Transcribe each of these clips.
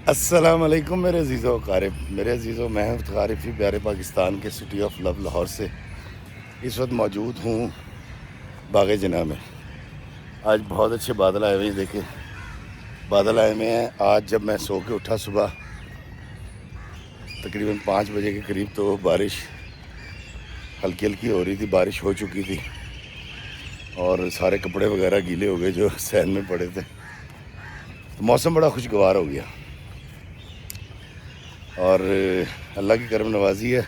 السلام علیکم میرے عزیزو اقارب، میرے عزیزو، میں ہوں غارفی پیارے پاکستان کے سٹی آف لو لاہور سے اس وقت موجود ہوں باغ جناح میں۔ آج بہت اچھے بادل آئے ہوئے ہیں، دیکھیں بادل آئے ہوئے ہیں۔ آج جب میں سو کے اٹھا صبح تقریباً 5 بجے کے قریب تو بارش ہلکی ہلکی ہو رہی تھی، بارش ہو چکی تھی اور سارے کپڑے وغیرہ گیلے ہو گئے جو سین میں پڑے تھے، تو موسم بڑا خوشگوار ہو گیا اور اللہ کی کرم نوازی ہے۔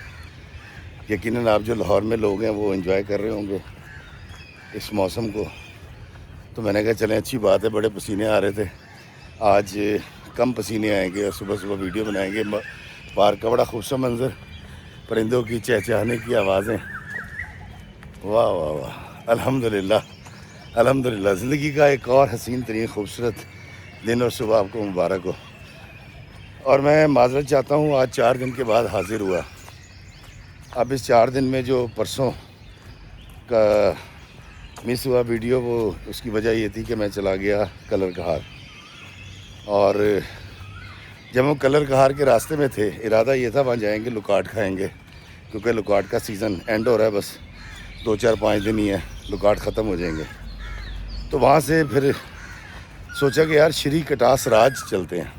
یقیناً آپ جو لاہور میں لوگ ہیں وہ انجوائے کر رہے ہوں گے اس موسم کو، تو میں نے کہا چلیں اچھی بات ہے، بڑے پسینے آ رہے تھے، آج کم پسینے آئیں گے اور صبح صبح ویڈیو بنائیں گے۔ پارک کا بڑا خوبصورت منظر، پرندوں کی چہچہانے کی آوازیں، واہ واہ واہ، الحمدللہ الحمدللہ۔ زندگی کا ایک اور حسین ترین خوبصورت دن اور صبح آپ کو مبارک ہو، اور میں معذرت چاہتا ہوں آج 4 دن کے بعد حاضر ہوا۔ اب اس 4 دن میں جو پرسوں کا مس ہوا ویڈیو، وہ اس کی وجہ یہ تھی کہ میں چلا گیا کلر کہار، اور جب ہم کلر کہار کے راستے میں تھے ارادہ یہ تھا وہاں جائیں گے لکاٹ کھائیں گے، کیونکہ لکاٹ کا سیزن اینڈ ہو رہا ہے، بس 2-4-5 دن ہی ہیں لکاٹ ختم ہو جائیں گے۔ تو وہاں سے پھر سوچا کہ یار شری کٹاس راج چلتے ہیں۔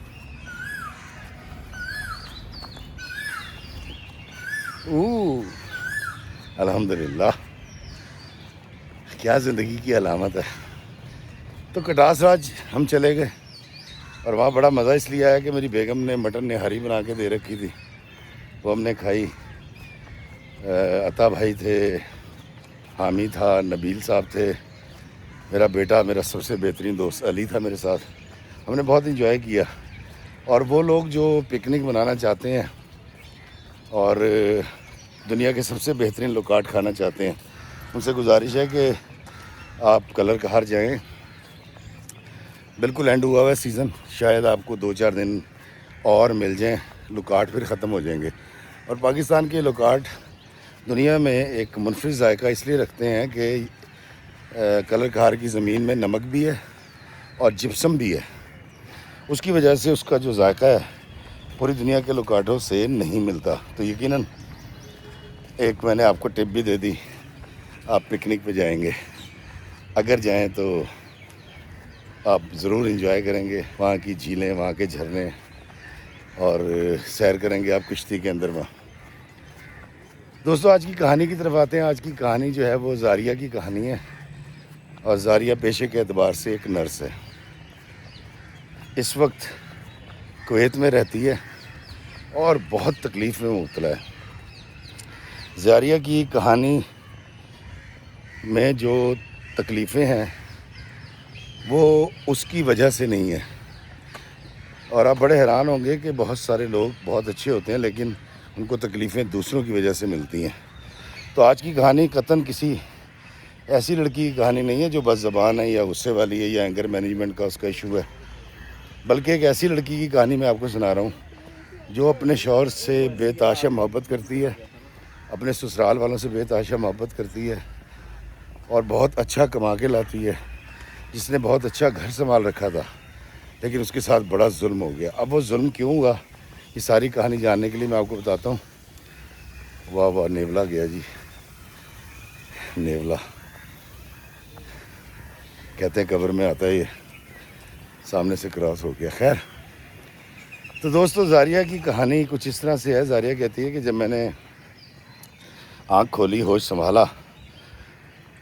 الحمدللہ، کیا زندگی کی علامت ہے۔ تو کٹاس راج ہم چلے گئے اور وہاں بڑا مزہ اس لیے آیا کہ میری بیگم نے مٹن نہاری بنا کے دے رکھی تھی، وہ ہم نے کھائی۔ عطا بھائی تھے، حامی تھا، نبیل صاحب تھے، میرا بیٹا، میرا سب سے بہترین دوست علی تھا میرے ساتھ۔ ہم نے بہت انجوائے کیا، اور وہ لوگ جو پکنک منانا چاہتے ہیں اور دنیا کے سب سے بہترین لکاٹ کھانا چاہتے ہیں، ان سے گزارش ہے کہ آپ کلر کہار جائیں۔ بالکل اینڈ ہوا ہوا ہے سیزن، شاید آپ کو 2-4 دن اور مل جائیں، لکاٹ پھر ختم ہو جائیں گے۔ اور پاکستان کے لکاٹ دنیا میں ایک منفرد ذائقہ اس لیے رکھتے ہیں کہ کلر کہار کی زمین میں نمک بھی ہے اور جپسم بھی ہے، اس کی وجہ سے اس کا جو ذائقہ ہے پوری دنیا کے لکاٹوں سے نہیں ملتا۔ تو یقیناً ایک میں نے آپ کو ٹپ بھی دے دی، آپ پکنک پہ جائیں گے، اگر جائیں تو آپ ضرور انجوائے کریں گے وہاں کی جھیلیں، وہاں کے جھرنے، اور سیر کریں گے آپ کشتی کے اندر وہاں۔ دوستو آج کی کہانی کی طرف آتے ہیں۔ آج کی کہانی جو ہے وہ زاریہ کی کہانی ہے، اور زاریہ پیشے کے اعتبار سے ایک نرس ہے، اس وقت کویت میں رہتی ہے اور بہت تکلیف میں مبتلا ہے۔ زاریہ کی کہانی میں جو تکلیفیں ہیں وہ اس کی وجہ سے نہیں ہے، اور آپ بڑے حیران ہوں گے کہ بہت سارے لوگ بہت اچھے ہوتے ہیں لیکن ان کو تکلیفیں دوسروں کی وجہ سے ملتی ہیں۔ تو آج کی کہانی قطعاً کسی ایسی لڑکی کی کہانی نہیں ہے جو بد زبان ہے یا غصے والی ہے یا اینگر مینجمنٹ کا اس کا ایشو ہے، بلکہ ایک ایسی لڑکی کی کہانی میں آپ کو سنا رہا ہوں جو اپنے شوہر سے بے تحاشا محبت کرتی ہے، اپنے سسرال والوں سے بے تحاشا محبت کرتی ہے، اور بہت اچھا کما کے لاتی ہے، جس نے بہت اچھا گھر سنبھال رکھا تھا، لیکن اس کے ساتھ بڑا ظلم ہو گیا۔ اب وہ ظلم کیوں ہوا، یہ ساری کہانی جاننے کے لیے میں آپ کو بتاتا ہوں۔ واہ واہ، نیولا گیا جی، نیولا کہتے ہیں قبر میں آتا ہے، یہ سامنے سے کراس ہو گیا۔ خیر، تو دوستو زاریہ کی کہانی کچھ اس طرح سے ہے۔ زاریہ کہتی ہے کہ جب میں نے آنکھ کھولی، ہوش سنبھالا،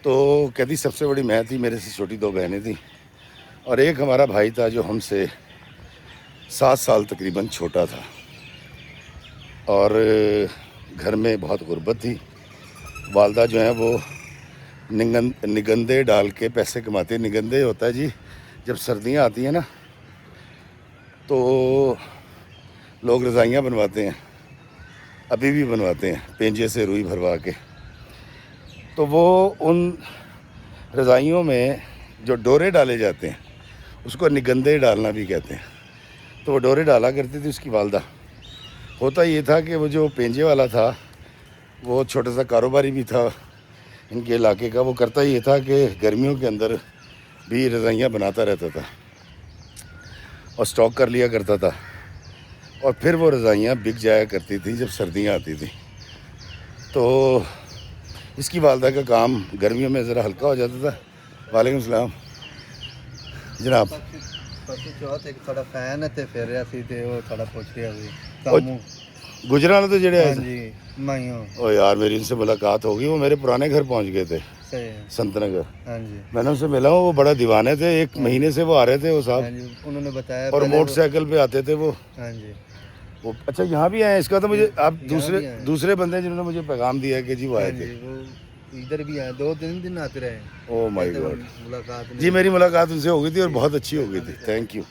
تو کہتی سب سے بڑی میں تھی، میرے سے چھوٹی 2 بہنیں تھیں، اور ایک ہمارا بھائی تھا جو ہم سے 7 سال تقریباً چھوٹا تھا، اور گھر میں بہت غربت تھی۔ والدہ جو ہیں وہ نگندے ڈال کے پیسے کماتے۔ نگندے ہوتا ہے جی، جب سردیاں آتی ہیں نا تو لوگ رضائیاں بنواتے ہیں، ابھی بھی بنواتے ہیں، پینجے سے روئی بھروا کے۔ تو وہ ان رضائیوں میں جو ڈورے ڈالے جاتے ہیں اس کو نگندے ڈالنا بھی کہتے ہیں، تو وہ ڈورے ڈالا کرتی تھی اس کی والدہ۔ ہوتا یہ تھا کہ وہ جو پینجے والا تھا وہ چھوٹا سا کاروباری بھی تھا ان کے علاقے کا، وہ کرتا یہ تھا کہ گرمیوں کے اندر بھی رضائیاں بناتا رہتا تھا اور سٹاک کر لیا کرتا تھا، اور پھر وہ رضائیاں بک جایا کرتی تھیں جب سردیاں آتی تھیں. تو اس کی والدہ کا کام گرمیوں میں ذرا ہلکا ہو جاتا تھا. وعلیکم السلام جناب. پرسوں چوتھ ایک تھوڑا فین ہے تے پھر رہا سی تے وہ تھوڑا پوچھ رہا سی اور کاموں. گجران تو جڑے ہاں آئے تھے. جی مائیوں او یار میری ان سے ملاقات ہو گئی. وہ میرے پرانے گھر پہنچ گئے تھے صحیح ہے. سنت نگر. ہاں جی میں نے ان سے ملا ہوں. وہ بڑا دیوانے تھے. ایک مہینے سے وہ آ رہے تھے وہ صاحب. ہاں جی انہوں نے بتایا اور پہلے موٹر سائیکل پہ آتے تھے وہ. ہاں جی وہ اچھا یہاں بھی آئے. اس کا تو مجھے آپ یہاں بھی آئے. دوسرے بندے جنہوں نے مجھے پیغام دیا ہے کہ جی وہ ہاں آئے تھے. جی وہ ادھر بھی آئے 2-3 دن آتے رہے. او مائی گاڈ. ملاقات جی میری ملاقات ان سے ہو گئی تھی اور بہت اچھی ہو گئی تھی. تھینک یو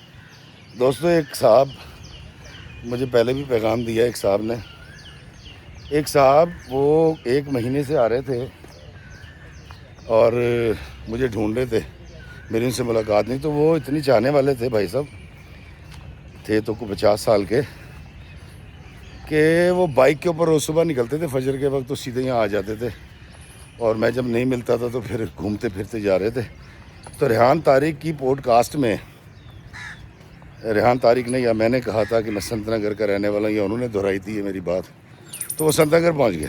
دوستو. ایک صاحب مجھے پہلے بھی پیغام دیا ایک صاحب وہ 1 مہینے سے آ رہے تھے اور مجھے ڈھونڈ رہے تھے. میری ان سے ملاقات نہیں. تو وہ اتنی چاہنے والے تھے بھائی صاحب. تھے تو 50 سال کے کہ وہ بائک کے اوپر روز صبح نکلتے تھے فجر کے وقت. تو سیدھے یہاں آ جاتے تھے اور میں جب نہیں ملتا تھا تو پھر گھومتے پھرتے جا رہے تھے. تو ریحان طارق کی پوڈ کاسٹ میں ریحان طارق نے یا میں نے کہا تھا کہ میں سنت نگر کا رہنے والا ہوں یا انہوں نے دہرائی تھی یہ میری بات. تو وہ سنت نگر پہنچ گئے.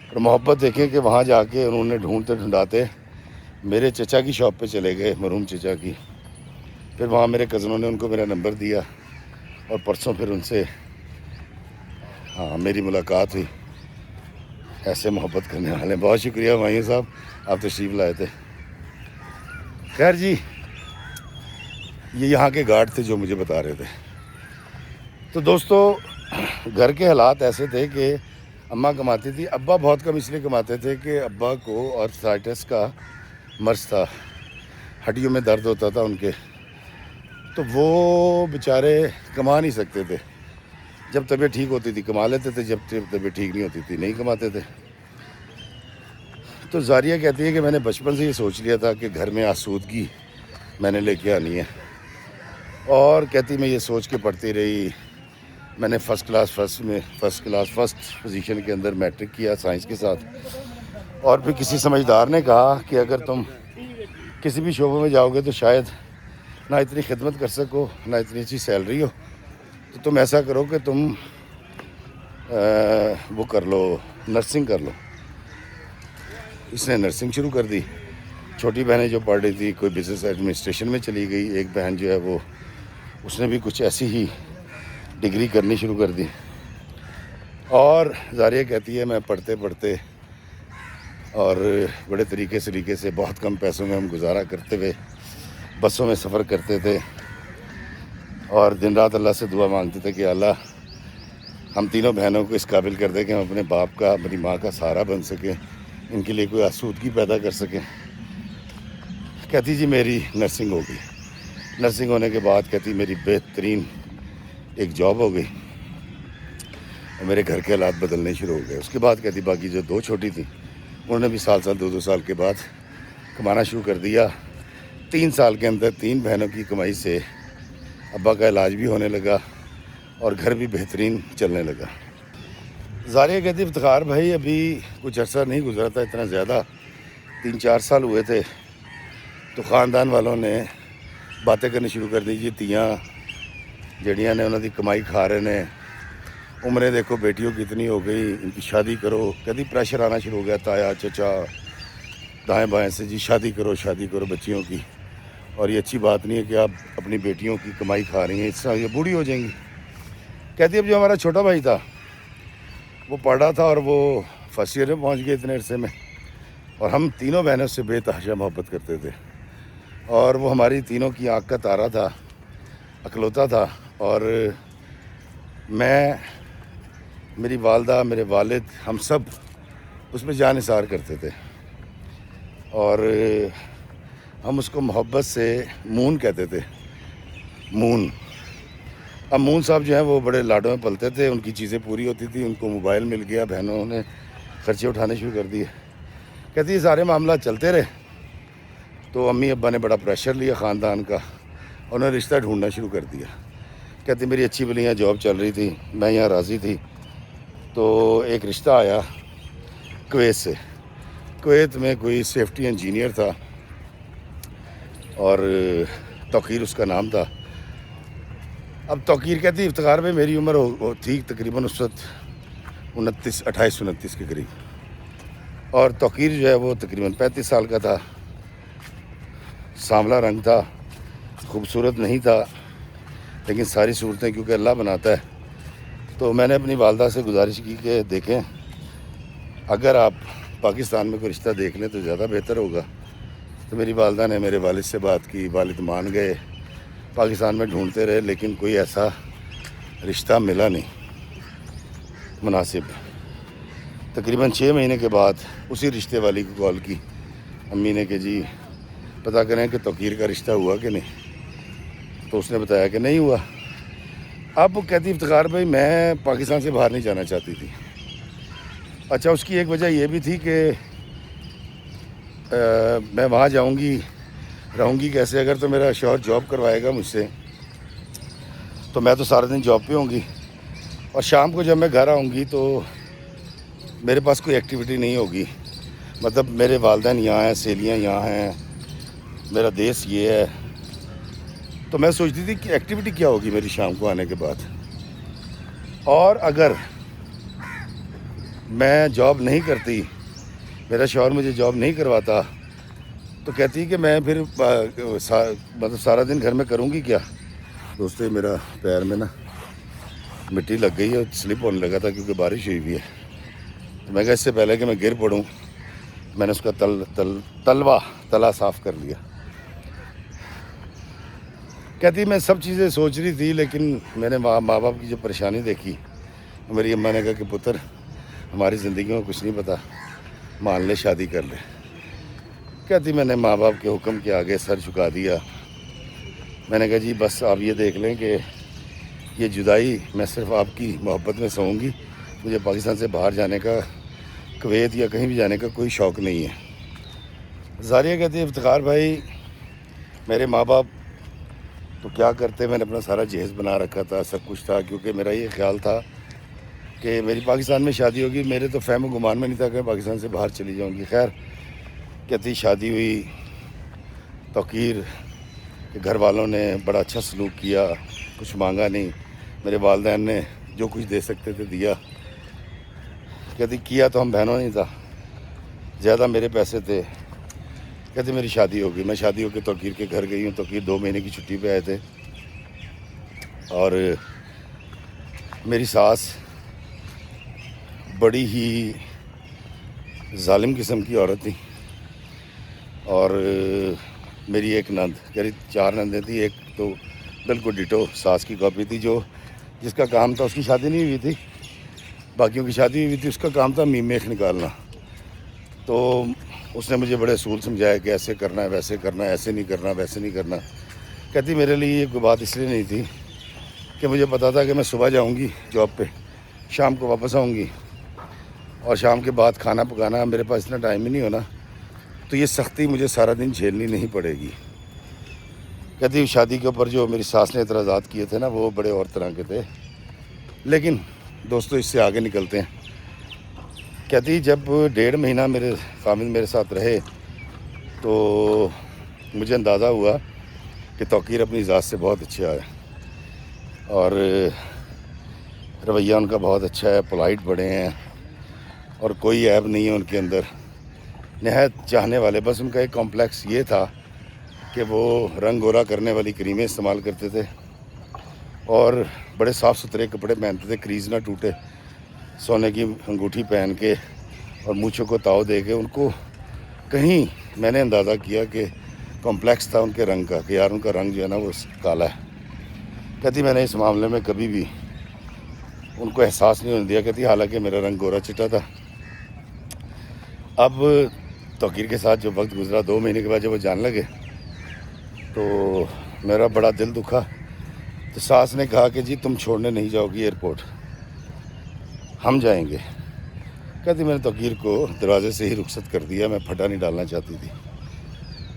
اور محبت دیکھیں کہ وہاں جا کے انہوں نے ڈھونڈتے ڈھونڈاتے میرے چچا کی شاپ پہ چلے گئے. مرحوم چچا کی. پھر وہاں میرے کزنوں نے ان کو میرا نمبر دیا اور پرسوں پھر ان سے میری ملاقات ہوئی. ایسے محبت کرنے والے. بہت شکریہ مائیں صاحب آپ تشریف لائے تھے. خیر جی یہ یہاں کے گارڈ تھے جو مجھے بتا رہے تھے. تو دوستو گھر کے حالات ایسے تھے کہ اماں کماتی تھی. ابا بہت کم اس لیے کماتے تھے کہ ابا کو آرتھرائٹس کا مرض تھا. ہڈیوں میں درد ہوتا تھا ان کے. تو وہ بیچارے کما نہیں سکتے تھے. جب طبیعت ٹھیک ہوتی تھی کما لیتے تھے. جب طبیعت ٹھیک نہیں ہوتی تھی نہیں کماتے تھے. تو زاریہ کہتی ہے کہ میں نے بچپن سے یہ سوچ لیا تھا کہ گھر میں آسودگی میں نے لے کے آنی ہے. اور کہتی میں یہ سوچ کے پڑھتی رہی. میں نے فرسٹ کلاس پوزیشن کے اندر میٹرک کیا سائنس کے ساتھ. اور پھر کسی سمجھدار نے کہا کہ اگر تم کسی بھی شعبے میں جاؤ گے تو شاید نہ اتنی خدمت کر سکو نہ اتنی اچھی سیلری ہو. تو تم ایسا کرو کہ تم وہ کر لو نرسنگ کر لو. اس نے نرسنگ شروع کر دی. چھوٹی بہنیں جو پڑھ رہی تھی کوئی بزنس ایڈمنسٹریشن میں چلی گئی. ایک بہن جو ہے وہ اس نے بھی کچھ ایسی ہی ڈگری کرنی شروع کر دی. اور زاریہ کہتی ہے میں پڑھتے پڑھتے اور بڑے طریقے سے بہت کم پیسوں میں ہم گزارا کرتے ہوئے بسوں میں سفر کرتے تھے اور دن رات اللہ سے دعا مانگتے تھے کہ اللہ ہم تینوں بہنوں کو اس قابل کر دیں کہ ہم اپنے باپ کا اپنی ماں کا سہارا بن سکیں. ان کے لیے کوئی آسودگی پیدا کر سکیں. کہتی جی میری نرسنگ ہو گئی. نرسنگ ہونے کے بعد کہتی میری بہترین ایک جاب ہو گئی اور میرے گھر کے حالات بدلنے شروع ہو گئے. اس کے بعد کہتی باقی جو 2 چھوٹی تھیں انہوں نے بھی سال 2 سال کے بعد کمانا شروع کر دیا. 3 سال کے اندر 3 بہنوں کی کمائی سے ابا کا علاج بھی ہونے لگا اور گھر بھی بہترین چلنے لگا. زاریہ کہتی افتخار بھائی ابھی کچھ عرصہ نہیں گزرا تھا اتنا زیادہ 3-4 سال ہوئے تھے تو خاندان والوں نے باتیں کرنی شروع کر دی. جی تیاں جڑیاں نے انہوں کی کمائی کھا رہے نے. عمریں دیکھو بیٹیوں کی اتنی ہو گئی ان کی شادی کرو. کبھی پریشر آنا شروع ہو گیا تایا چچا دائیں بائیں سے جی شادی کرو بچیوں کی. اور یہ اچھی بات نہیں ہے کہ آپ اپنی بیٹیوں کی کمائی کھا رہی ہیں. اس طرح یہ بوڑھی ہو جائیں گی. کہتی اب جو ہمارا چھوٹا بھائی تھا وہ پڑھ رہا تھا اور وہ فرسٹ ایئر میں پہنچ گئے اتنے عرصے میں. اور ہم تینوں بہنوں سے بے تحاشا محبت کرتے تھے اور وہ ہماری تینوں کی آنکھ کا تارا تھا اکلوتا تھا. اور میں میری والدہ میرے والد ہم سب اس میں جان نثار کرتے تھے اور ہم اس کو محبت سے مون کہتے تھے. مون. اب مون صاحب جو ہیں وہ بڑے لاڈوں میں پلتے تھے. ان کی چیزیں پوری ہوتی تھی. ان کو موبائل مل گیا. بہنوں نے خرچے اٹھانے شروع کر دیے. کہتی یہ سارے معاملات چلتے رہے تو امی ابا نے بڑا پریشر لیا خاندان کا. انہوں نے رشتہ ڈھونڈنا شروع کر دیا. کہتی میری اچھی بلیاں جاب چل رہی تھی میں یہاں راضی تھی تو ایک رشتہ آیا کویت سے. کویت میں کوئی سیفٹی انجینئر تھا اور توقیر اس کا نام تھا. اب توقیر کہتی افتخار بھائی میری عمر تھی تقریباً اس وقت 28-29 کے قریب، اور توقیر جو ہے وہ تقریباً 35 سال کا تھا، سانولا رنگ تھا، خوبصورت نہیں تھا، لیکن ساری صورتیں کیونکہ اللہ بناتا ہے. تو میں نے اپنی والدہ سے گزارش کی کہ دیکھیں اگر آپ پاکستان میں کوئی رشتہ دیکھ لیں تو زیادہ بہتر ہوگا. تو میری والدہ نے میرے والد سے بات کی، والد مان گئے، پاکستان میں ڈھونڈتے رہے لیکن کوئی ایسا رشتہ ملا نہیں مناسب. تقریباً 6 مہینے کے بعد اسی رشتے والی کو کال کی امی نے کہ جی پتہ کریں کہ توقیر کا رشتہ ہوا کہ نہیں. تو اس نے بتایا کہ نہیں ہوا. اب وہ کہتی افتخار بھائی میں پاکستان سے باہر نہیں جانا چاہتی تھی. اچھا اس کی ایک وجہ یہ بھی تھی کہ میں وہاں جاؤں گی رہوں گی کیسے، اگر تو میرا شوہر جاب کروائے گا مجھ سے تو میں تو سارا دن جاب پہ ہوں گی، اور شام کو جب میں گھر آؤں گی تو میرے پاس کوئی ایکٹیویٹی نہیں ہوگی. مطلب میرے والدین یہاں ہیں، سہیلیاں یہاں ہیں، میرا دیس یہ ہے. تو میں سوچتی تھی کہ ایکٹیویٹی کیا ہوگی میری شام کو آنے کے بعد. اور اگر میں جاب نہیں کرتی، میرا شوہر مجھے جاب نہیں کرواتا، تو کہتی کہ میں پھر مطلب سارا دن گھر میں کروں گی کیا. دوستو میرا پیر میں نا مٹی لگ گئی ہے، سلپ ہونے لگا تھا کیونکہ بارش ہوئی ہوئی ہے. تو میں کہا اس سے پہلے کہ میں گر پڑوں میں نے اس کا تلا صاف کر لیا. کہتی میں سب چیزیں سوچ رہی تھی لیکن میں نے ماں باپ کی جو پریشانی دیکھی. میری اماں نے کہا کہ پتر ہماری زندگی میں کچھ نہیں پتا، مان لے شادی کر لے. کہتی میں نے ماں باپ کے حکم کے آگے سر جھکا دیا. میں نے کہا جی بس آپ یہ دیکھ لیں کہ یہ جدائی میں صرف آپ کی محبت میں سہوں گی، مجھے پاکستان سے باہر جانے کا، کویت یا کہیں بھی جانے کا کوئی شوق نہیں ہے. زاریہ کہتی ہے افتخار بھائی میرے ماں باپ تو کیا کرتے، میں نے اپنا سارا جہیز بنا رکھا تھا، سب کچھ تھا، کیونکہ میرا یہ خیال تھا کہ میری پاکستان میں شادی ہوگی. میرے تو فہم و گمان میں نہیں تھا کہ میں پاکستان سے باہر چلی جاؤں گی. خیر کہتی شادی ہوئی، توقیر کے گھر والوں نے بڑا اچھا سلوک کیا، کچھ مانگا نہیں. میرے والدین نے جو کچھ دے سکتے تھے دیا. کہتی کیا تو ہم بہنوں نہیں تھا، زیادہ میرے پیسے تھے. کہتے میری شادی ہو گئی. میں شادی ہو کے توقیر کے گھر گئی ہوں. توقیر 2 مہینے کی چھٹی پہ آئے تھے، اور میری ساس بڑی ہی ظالم قسم کی عورت تھی، اور میری ایک نند، قریب 4 نندیں تھیں، ایک تو بالکل ڈیٹو ساس کی کاپی تھی، جس کا کام تھا، اس کی شادی نہیں ہوئی تھی، باقیوں کی شادی ہوئی تھی، اس کا کام تھا میخ نکالنا. تو اس نے مجھے بڑے اصول سمجھایا کہ ایسے کرنا ہے، ویسے کرنا ہے، ایسے نہیں کرنا، ویسے نہیں کرنا. کہتی میرے لیے یہ کوئی بات اس لیے نہیں تھی کہ مجھے پتا تھا کہ میں صبح جاؤں گی جاب پہ، شام کو واپس آؤں گی، اور شام کے بعد کھانا پکانا میرے پاس اتنا ٹائم ہی نہیں ہونا، تو یہ سختی مجھے سارا دن جھیلنی نہیں پڑے گی. کہتی شادی کے اوپر جو میری ساس نے اعتراضات کیے تھے نا وہ بڑے اور طرح کے تھے. لیکن دوستو اس سے آگے نکلتے ہیں. کہتی جب 1.5 مہینہ میرے خامد میرے ساتھ رہے تو مجھے اندازہ ہوا کہ توقیر اپنی ذات سے بہت اچھا ہے، اور رویہ ان کا بہت اچھا ہے، پولائٹ بڑے ہیں، اور کوئی عیب نہیں ہے ان کے اندر، نہایت چاہنے والے. بس ان کا ایک کمپلیکس یہ تھا کہ وہ رنگ گورا کرنے والی کریمیں استعمال کرتے تھے، اور بڑے صاف ستھرے کپڑے پہنتے تھے، کریز نہ ٹوٹے، سونے کی انگوٹھی پہن کے اور مونچھوں کو تاؤ دے کے. ان کو کہیں میں نے اندازہ کیا کہ کمپلیکس تھا ان کے رنگ کا، کہ یار ان کا رنگ جو ہے نا وہ کالا ہے. کہتی میں نے اس معاملے میں کبھی بھی ان کو احساس نہیں ہونے دیا. کہتی حالانکہ میرا رنگ گورا چٹا تھا. اب توقیر کے ساتھ جو وقت گزرا 2 مہینے کے بعد جب وہ جان لگے تو میرا بڑا دل دکھا. تو ساس نے کہا کہ جی تم چھوڑنے نہیں جاؤ گی ایئرپورٹ، ہم جائیں گے. کہتی میں نے توقیر کو دروازے سے ہی رخصت کر دیا، میں پھٹا نہیں ڈالنا چاہتی تھی.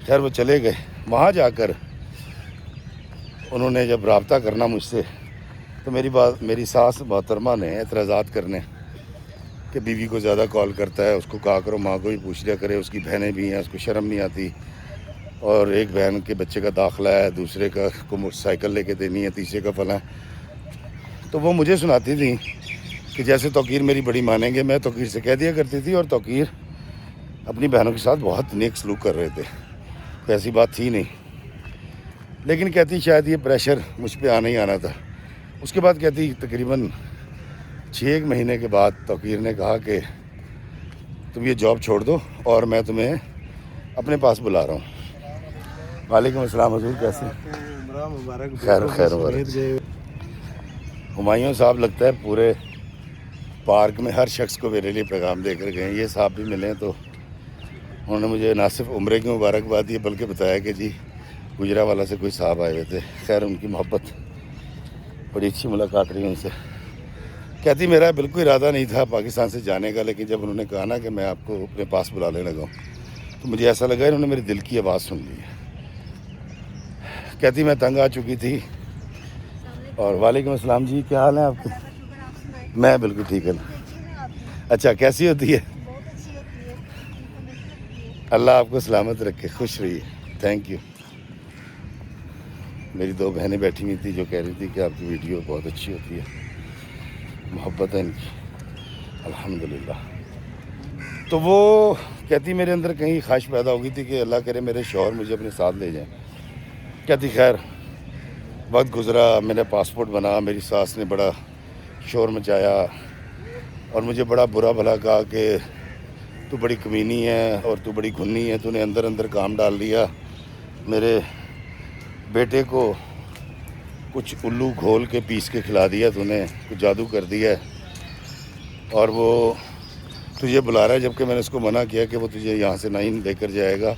خیر وہ چلے گئے. وہاں جا کر انہوں نے جب رابطہ کرنا مجھ سے تو میری ساس محترمہ نے اعتراضات کرنے کہ بیوی کو زیادہ کال کرتا ہے، اس کو کہا کرو ماں کو بھی پوچھ لیا کرے، اس کی بہنیں بھی ہیں، اس کو شرم نہیں آتی. اور ایک بہن کے بچے کا داخلہ ہے، دوسرے کا کو موٹر سائیکل لے کے دینی ہے، تیسرے کا فلاں. تو وہ مجھے سناتی تھیں کہ جیسے توقیر میری بڑی مانیں گے. میں توقیر سے کہہ دیا کرتی تھی، اور توقیر اپنی بہنوں کے ساتھ بہت نیک سلوک کر رہے تھے، کوئی ایسی بات تھی نہیں. لیکن کہتی شاید یہ پریشر مجھ پہ آنا ہی آنا تھا. اس کے بعد کہتی تقریباً 6 مہینے کے بعد توقیر نے کہا کہ تم یہ جاب چھوڑ دو اور میں تمہیں اپنے پاس بلا رہا ہوں. وعلیکم السلام حضور، کیسے خیر مبارک. ہمایوں صاحب لگتا ہے پورے پارک میں ہر شخص کو میرے لیے پیغام دے کر گئے. یہ صاحب بھی ملے تو انہوں نے مجھے نہ صرف عمرے کی مبارکباد دی بلکہ بتایا کہ جی گجرا والا سے کوئی صاحب آئے ہوئے تھے. خیر ان کی محبت، بڑی اچھی ملاقات رہی ان سے. کہتی میرا بالکل ارادہ نہیں تھا پاکستان سے جانے کا، لیکن جب انہوں نے کہا نا کہ میں آپ کو اپنے پاس بلانے لگا ہوں تو مجھے ایسا لگا انہوں نے میرے دل کی آواز سن لی ہے. کہتی میں تنگ آ چکی تھی. اور وعلیکم السلام جی، کیا حال ہے آپ کے؟ میں بالکل ٹھیک ہے. اچھا، کیسی ہوتی ہے؟ اللہ آپ کو سلامت رکھے، خوش رہیے. Thank you. میری 2 بہنیں بیٹھی ہوئی تھی جو کہہ رہی تھی کہ آپ کی ویڈیو بہت اچھی ہوتی ہے. محبت ہے ان کی الحمدللہ. تو وہ کہتی میرے اندر کہیں خواہش پیدا ہو گئی تھی کہ اللہ کرے میرے شوہر مجھے اپنے ساتھ لے جائیں. کہتی خیر وقت گزرا، میرا پاسپورٹ بنا، میری ساس نے بڑا شور مچایا اور مجھے بڑا برا بھلا کہا کہ تو بڑی کمینی ہے اور تو بڑی گھنی ہے، تو نے اندر اندر کام ڈال لیا. میرے بیٹے کو کچھ الو گھول کے پیس کے کھلا دیا، تو نے کچھ جادو کر دیا ہے اور وہ تجھے بلا رہا ہے. جب کہ میں نے اس کو منع کیا کہ وہ تجھے یہاں سے نہیں لے کر جائے گا،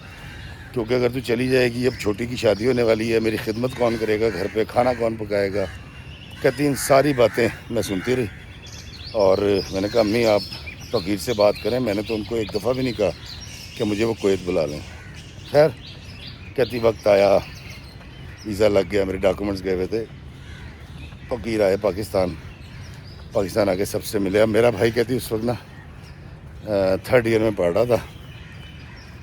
کیونکہ اگر تو چلی جائے گی، اب چھوٹی کی شادی ہونے والی ہے، میری خدمت کون کرے گا گھر پہ، کھانا کون پکائے گا. کہتی ان ساری باتیں میں سنتی رہی اور میں نے کہا امی آپ توقیر سے بات کریں. میں نے تو ان کو ایک دفعہ بھی نہیں کہا کہ مجھے وہ کویت بلا لیں. خیر کہتی وقت آیا، ویزا لگ گیا، میرے ڈاکومنٹس گئے ہوئے تھے. توقیر آئے پاکستان آ کے سب سے ملے. اب میرا بھائی کہتی اس وقت نا 3rd ایئر میں پڑھ رہا تھا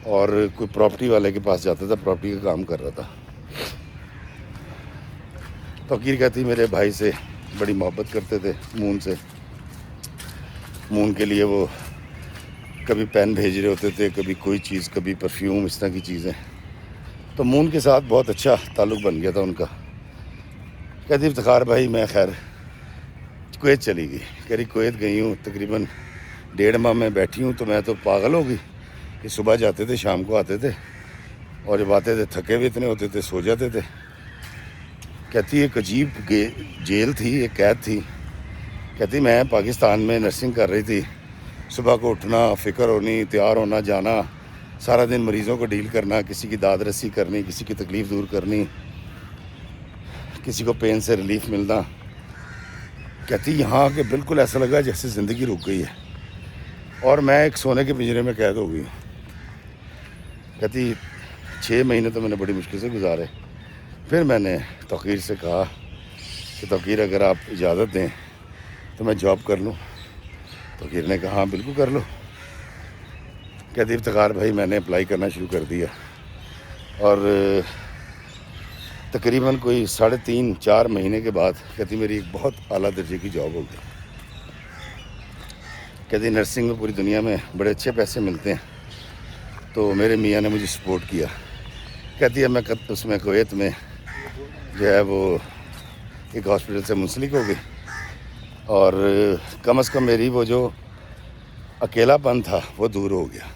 اور کوئی پراپرٹی والے کے پاس جاتا تھا، پراپرٹی کا کام کر رہا تھا. توقیر کہتی میرے بھائی سے بڑی محبت کرتے تھے، مون سے. مون کے لیے وہ کبھی پین بھیج رہے ہوتے تھے، کبھی کوئی چیز، کبھی پرفیوم، اس طرح کی چیزیں. تو مون کے ساتھ بہت اچھا تعلق بن گیا تھا ان کا. کہتی افتخار بھائی میں خیر کویت چلی گئی. کہہ رہی کویت گئی ہوں تقریباً 1.5 ماہ میں بیٹھی ہوں تو میں تو پاگل ہو گئی کہ صبح جاتے تھے شام کو آتے تھے اور جب آتے تھے تھکے ہوئے اتنے ہوتے تھے، سو جاتے تھے. کہتی ایک عجیب جیل تھی، ایک قید تھی. کہتی میں پاکستان میں نرسنگ کر رہی تھی، صبح کو اٹھنا، فکر ہونی، تیار ہونا، جانا، سارا دن مریضوں کو ڈیل کرنا، کسی کی داد رسی کرنی، کسی کی تکلیف دور کرنی، کسی کو پین سے ریلیف ملنا. کہتی یہاں کہ بالکل ایسا لگا جیسے زندگی رک گئی ہے اور میں ایک سونے کے پنجرے میں قید ہو گئی. کہتی 6 مہینے تو میں نے بڑی مشکل سے گزارے. پھر میں نے توقیر سے کہا کہ توقیر اگر آپ اجازت دیں تو میں جاب کر لوں. توقیر نے کہا ہاں بالکل کر لو. کہتی افتخار بھائی میں نے اپلائی کرنا شروع کر دیا اور تقریباً کوئی 3.5-4 مہینے کے بعد کہتی میری ایک بہت اعلیٰ درجے کی جاب ہو گئی. کہتی نرسنگ میں پوری دنیا میں بڑے اچھے پیسے ملتے ہیں تو میرے میاں نے مجھے سپورٹ کیا. کہتی ہے میں اس میں کویت میں جو ہے وہ ایک ہاسپٹل سے منسلک ہو گئی اور کم از کم میری وہ جو اکیلا پن تھا وہ دور ہو گیا.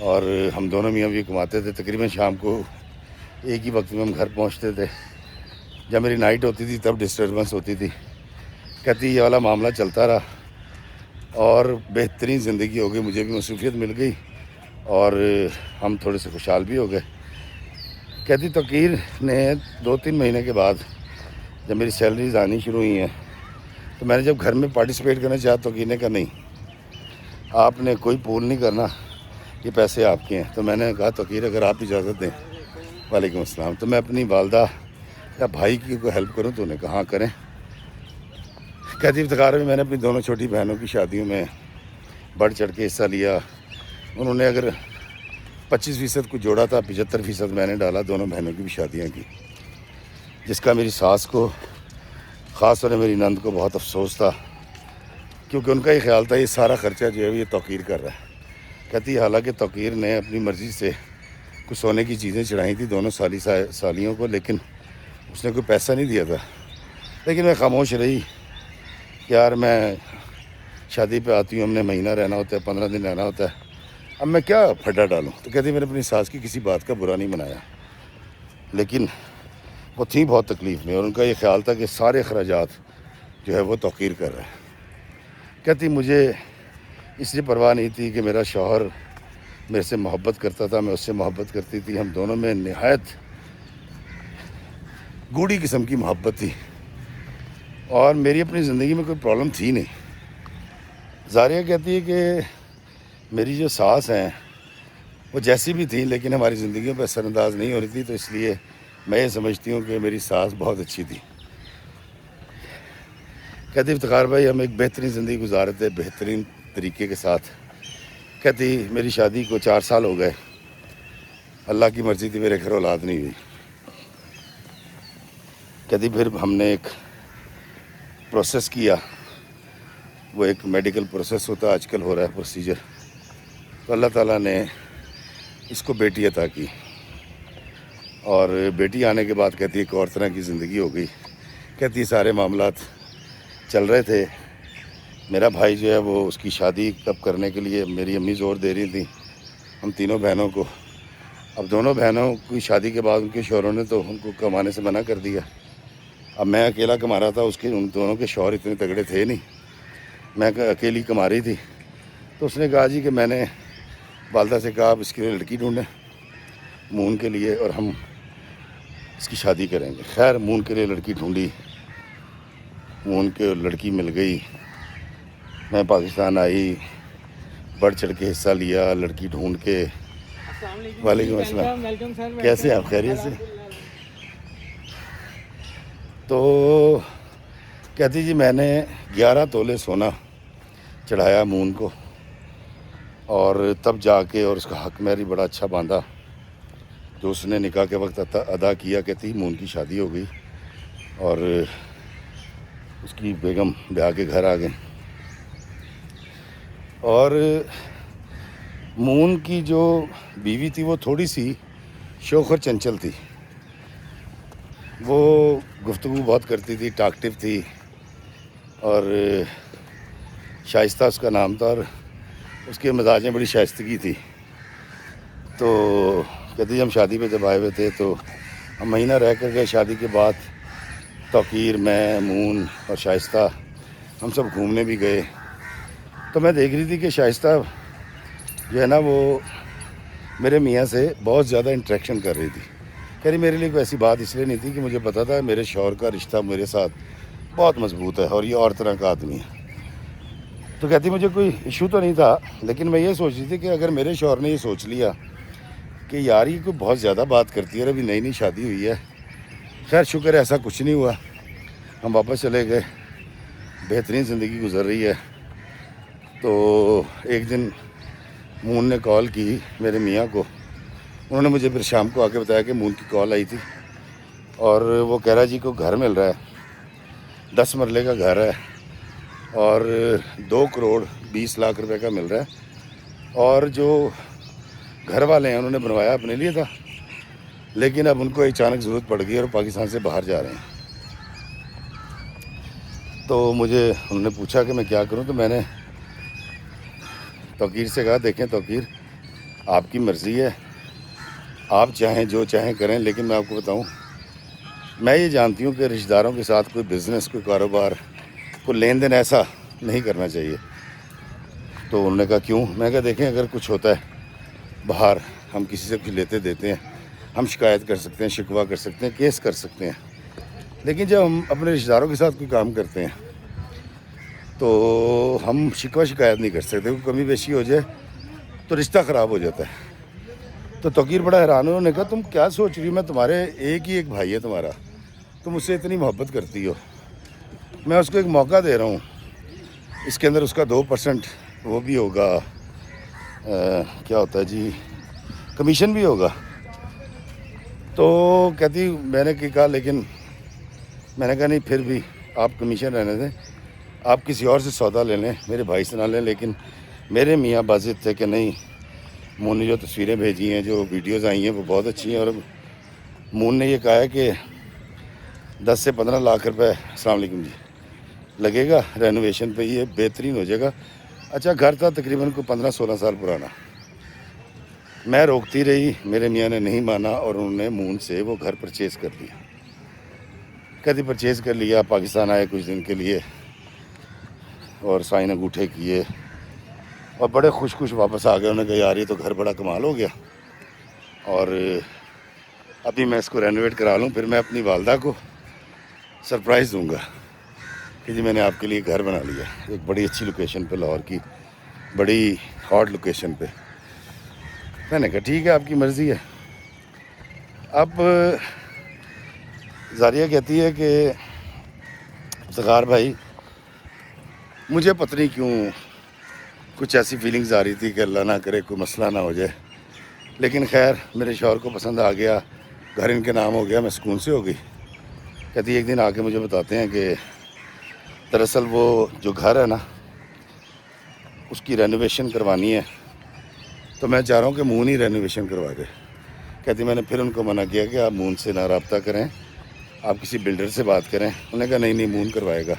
اور ہم دونوں میاں بھی کماتے تھے. تقریباً شام کو ایک ہی وقت میں ہم گھر پہنچتے تھے. جب میری نائٹ ہوتی تھی تب ڈسٹربنس ہوتی تھی. کہتی یہ والا معاملہ چلتا رہا اور بہترین زندگی ہو گئی. مجھے بھی مصروفیت مل گئی اور ہم تھوڑے سے خوشحال بھی ہو گئے. کہتی توقیر نے 2-3 مہینے کے بعد جب میری سیلریز آنی شروع ہوئی ہیں تو میں نے جب گھر میں پارٹیسپیٹ کرنا چاہا توقیر نے کہا نہیں آپ نے کوئی پول نہیں کرنا، یہ پیسے آپ کے ہیں. تو میں نے کہا توقیر اگر آپ اجازت دیں. وعلیکم السلام. تو میں اپنی والدہ یا بھائی کی کوئی ہیلپ کروں تو انہیں کہاں کریں. کہتی افتخار میں نے اپنی دونوں چھوٹی بہنوں کی شادیوں میں بڑھ چڑھ کے حصہ لیا. انہوں نے اگر 25% کو جوڑا تھا، 75% میں نے ڈالا، دونوں بہنوں کی بھی شادیاں کی، جس کا میری ساس کو، خاص طور سے میری نند کو بہت افسوس تھا، کیونکہ ان کا یہ خیال تھا یہ سارا خرچہ جو ہے یہ توقیر کر رہا ہے۔ کہتی حالانکہ توقیر نے اپنی مرضی سے کچھ سونے کی چیزیں چڑھائی تھیں دونوں سالیوں کو، لیکن اس نے کوئی پیسہ نہیں دیا تھا، لیکن میں خاموش رہی کہ یار میں شادی پہ آتی ہوں، ہم نے مہینہ رہنا ہوتا ہے، 15 دن رہنا ہوتا ہے، اب میں کیا پھڈا ڈالوں۔ تو کہتی میں نے اپنی ساس کی کسی بات کا برا نہیں منایا، لیکن وہ تھیں بہت تکلیف میں، اور ان کا یہ خیال تھا کہ سارے اخراجات جو ہے وہ توقیر کر رہا ہے۔ کہتی مجھے اس لیے پرواہ نہیں تھی کہ میرا شوہر میرے سے محبت کرتا تھا، میں اس سے محبت کرتی تھی، ہم دونوں میں نہایت گوڑھی قسم کی محبت تھی، اور میری اپنی زندگی میں کوئی پرابلم تھی نہیں۔ زاریہ کہتی ہے کہ میری جو ساس ہیں وہ جیسی بھی تھیں لیکن ہماری زندگیوں پہ اثر انداز نہیں ہو رہی تھی، تو اس لیے میں یہ سمجھتی ہوں کہ میری ساس بہت اچھی تھی۔ کہتی افتخار بھائی ہم ایک بہترین زندگی گزارے تھے، بہترین طریقے کے ساتھ۔ کہتی میری شادی کو 4 سال ہو گئے، اللہ کی مرضی تھی میرے گھر اولاد نہیں ہوئی۔ کہتی پھر ہم نے ایک پروسیس کیا، وہ ایک میڈیکل پروسیس ہوتا ہے، آج کل ہو رہا ہے پروسیجر، تو اللہ تعالیٰ نے اس کو بیٹی عطا کی، اور بیٹی آنے کے بعد کہتی ایک اور طرح کی زندگی ہو گئی۔ کہتی سارے معاملات چل رہے تھے، میرا بھائی جو ہے وہ اس کی شادی کب کرنے کے لیے میری امی زور دے رہی تھیں ہم تینوں بہنوں کو۔ اب دونوں بہنوں کی شادی کے بعد ان کے شوہروں نے تو ان کو کمانے سے منع کر دیا، اب میں اکیلا کما رہا تھا، ان دونوں کے شوہر اتنے تگڑے تھے نہیں، میں اکیلی کما رہی تھی۔ تو اس نے کہا جی کہ میں نے والدہ سے کہا آپ اس کے لیے لڑکی ڈھونڈیں مون کے لیے، اور ہم اس کی شادی کریں گے۔ خیر مون کے لیے لڑکی ڈھونڈی، مون کے لڑکی مل گئی، میں پاکستان آئی، بڑھ چڑھ کے حصہ لیا لڑکی ڈھونڈ کے۔ وعلیکم السلام، کیسے آپ؟ خیریت سے؟ تو کہتی جی میں نے 11 تولے سونا چڑھایا مون کو، اور تب جا کے، اور اس کا حق مہر بڑا اچھا باندھا جو اس نے نکاح کے وقت ادا کیا۔ کہتی مون کی شادی ہو گئی، اور اس کی بیگم بیاہ کے گھر آ گئے، اور مون کی جو بیوی تھی وہ تھوڑی سی شوخر چنچل تھی، وہ گفتگو بہت کرتی تھی، ٹاکٹیو تھی، اور شائستہ اس کا نام تھا، اور اس کے مزاج میں بڑی شائستگی تھی۔ تو کہتی ہم شادی پہ جب آئے ہوئے تھے تو ہم مہینہ رہ کر گئے، شادی کے بعد توقیر، میں، مون اور شائستہ ہم سب گھومنے بھی گئے، تو میں دیکھ رہی تھی کہ شائستہ جو ہے نا وہ میرے میاں سے بہت زیادہ انٹریکشن کر رہی تھی۔ کہہ رہی میرے لیے کوئی ایسی بات اس لیے نہیں تھی کہ مجھے پتا تھا میرے شوہر کا رشتہ میرے ساتھ بہت مضبوط ہے اور یہ اور طرح کا آدمی ہے۔ تو کہتی مجھے کوئی ایشو تو نہیں تھا، لیکن میں یہ سوچ رہی تھی کہ اگر میرے شوہر نے یہ سوچ لیا کہ یار یہ کوئی بہت زیادہ بات کرتی ہے، ابھی نئی شادی ہوئی ہے، خیر شکر ہے ایسا کچھ نہیں ہوا، ہم واپس چلے گئے، بہترین زندگی گزر رہی ہے۔ تو ایک دن مون نے کال کی میرے میاں کو، انہوں نے مجھے پھر شام کو آ کے بتایا کہ مون کی کال آئی تھی، اور وہ کہہ رہا جی کو گھر مل رہا ہے، 10 مرلے کا گھر ہے، اور 2 کروڑ 20 لاکھ روپے کا مل رہا ہے، اور جو گھر والے ہیں انہوں نے بنوایا اپنے لیے تھا، لیکن اب ان کو اچانک ضرورت پڑ گئی اور پاکستان سے باہر جا رہے ہیں۔ تو مجھے انہوں نے پوچھا کہ میں کیا کروں، تو میں نے توقیر سے کہا دیکھیں توقیر آپ کی مرضی ہے، آپ چاہیں جو چاہیں کریں، لیکن میں آپ کو بتاؤں میں یہ جانتی ہوں کہ رشتہ داروں کے ساتھ کوئی بزنس، کوئی کاروبار، کوئی لین دین ایسا نہیں کرنا چاہیے۔ تو انہوں نے کہا کیوں؟ میں کہا دیکھیں اگر کچھ ہوتا ہے باہر، ہم کسی سے کچھ لیتے دیتے ہیں، ہم شکایت کر سکتے ہیں، شکوہ کر سکتے ہیں، کیس کر سکتے ہیں، لیکن جب ہم اپنے رشتہ داروں کے ساتھ کوئی کام کرتے ہیں تو ہم شکوہ شکایت نہیں کر سکتے، کوئی کمی بیشی ہو جائے تو رشتہ خراب ہو جاتا ہے۔ تو توقیر بڑا حیران ہو، انہوں نے کہا تم کیا سوچ رہی ہو، میں تمہارے ایک ہی ایک بھائی ہے تمہارا، تم اس سے اتنی محبت کرتی ہو، میں اس کو ایک موقع دے رہا ہوں، اس کے اندر اس کا 2% وہ بھی ہوگا، کیا ہوتا ہے جی، کمیشن بھی ہوگا. تو کہتی میں نے کہا لیکن میں نے کہا نہیں پھر بھی آپ کمیشن رہنے دیں, آپ کسی اور سے سودا لے لیں, میرے بھائی سے نہ لیں. لیکن میرے میاں باضد تھے کہ نہیں, مون نے جو تصویریں بھیجی ہیں, جو ویڈیوز آئی ہیں وہ بہت اچھی ہیں, اور مون نے یہ کہا ہے کہ 10 سے 15 لاکھ روپے السلام علیکم جی لگے گا رینوویشن پہ, یہ بہترین ہو جائے گا. اچھا گھر تھا تقریباً کوئی 15-16 سال پرانا. میں روکتی رہی, میرے میاں نے نہیں مانا, اور انہوں نے مون سے وہ گھر پرچیز کر لیا. کہتی پرچیز کر لیا, پاکستان آئے کچھ دن کے لیے اور سائن انگوٹھے کیے اور بڑے خوش واپس آ گئے. انہوں نے کہا یار یہ تو گھر بڑا کمال ہو گیا, اور ابھی میں اس کو رینوویٹ کرا لوں, پھر میں اپنی والدہ کو سرپرائز دوں گا کہ جی میں نے آپ کے لیے گھر بنا لیا ایک بڑی اچھی لوکیشن پہ, لاہور کی بڑی ہاٹ لوکیشن پہ. میں نے کہا ٹھیک ہے آپ کی مرضی ہے. اب زاریہ کہتی ہے کہ افتخار بھائی مجھے پتہ نہیں کیوں کچھ ایسی فیلنگز آ رہی تھی کہ اللہ نہ کرے کوئی مسئلہ نہ ہو جائے, لیکن خیر میرے شوہر کو پسند آ گیا, گھر ان کے نام ہو گیا, میں سکون سے ہو گئی. کہتی ایک دن آ کے مجھے بتاتے ہیں کہ دراصل وہ جو گھر ہے نا اس کی رینوویشن کروانی ہے, تو میں چاہ رہا ہوں کہ مون ہی رینوویشن کروا دے. کہتی میں نے پھر ان کو منع کیا کہ آپ مون سے نہ رابطہ کریں, آپ کسی بلڈر سے بات کریں. انہوں نے کہا نہیں مون کروائے گا.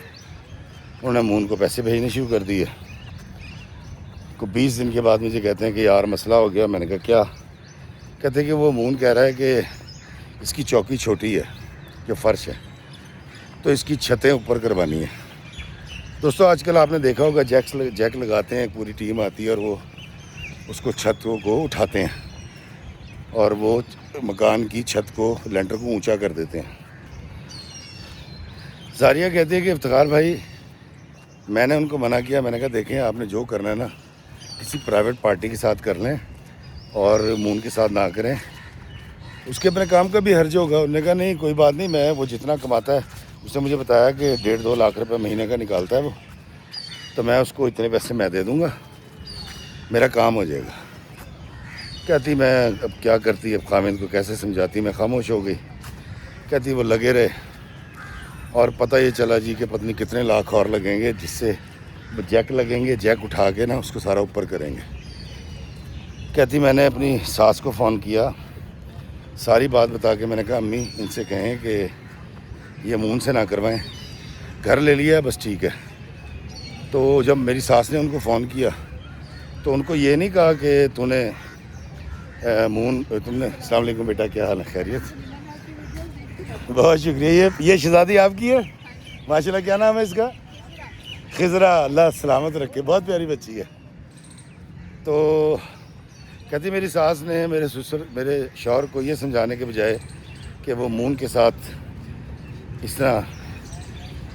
انہوں نے مون کو پیسے بھیجنے شروع کر دیے. کو 20 دن کے بعد مجھے کہتے ہیں کہ یار مسئلہ ہو گیا. میں نے کہا کیا؟ کہتے ہیں کہ وہ مون کہہ رہا ہے کہ اس کی چوکی چھوٹی ہے جو فرش ہے, تو اس کی چھتیں اوپر کروانی ہیں. دوستو آج کل آپ نے دیکھا ہوگا جیک لگاتے ہیں, پوری ٹیم آتی ہے اور وہ اس کو چھتوں کو اٹھاتے ہیں اور وہ مکان کی چھت کو لینٹر کو اونچا کر دیتے ہیں. زاریہ کہتی ہے کہ افتخار بھائی میں نے ان کو منع کیا. میں نے کہا دیکھیں آپ نے جو کرنا ہے نا کسی پرائیویٹ پارٹی کے ساتھ کر لیں اور مون کے ساتھ نہ کریں, اس کے اپنے کام کا بھی حرج ہوگا. انہوں نے کہا نہیں کوئی بات نہیں, میں وہ جتنا کماتا ہے اس نے مجھے بتایا کہ 1.5-2 لاکھ روپے مہینے کا نکالتا ہے وہ, تو میں اس کو اتنے پیسے میں دے دوں گا, میرا کام ہو جائے گا. کہتی میں اب کیا کرتی, اب خامد کو کیسے سمجھاتی. میں خاموش ہو گئی. کہتی وہ لگے رہے اور پتہ یہ چلا جی کہ پتہ نہیں کتنے لاکھ اور لگیں گے, جس سے جیک لگیں گے, جیک اٹھا کے نا اس کو سارا اوپر کریں گے. کہتی میں نے اپنی ساس کو فون کیا, ساری بات بتا کے میں نے کہا امی ان سے کہیں کہ یہ مون سے نہ کروائیں, گھر لے لیا بس ٹھیک ہے. تو جب میری ساس نے ان کو فون کیا تو ان کو یہ نہیں کہا کہ تو نے مون تم نے السلام علیکم بیٹا کیا حال ہے, خیریت؟ بہت شکریہ. یہ شہزادی آپ کی ہے ماشاء اللہ, کیا نام ہے اس کا؟ خضرا, اللہ سلامت رکھے, بہت پیاری بچی ہے. تو کہتی میری ساس نے میرے شوہر کو یہ سمجھانے کے بجائے کہ وہ مون کے ساتھ اس طرح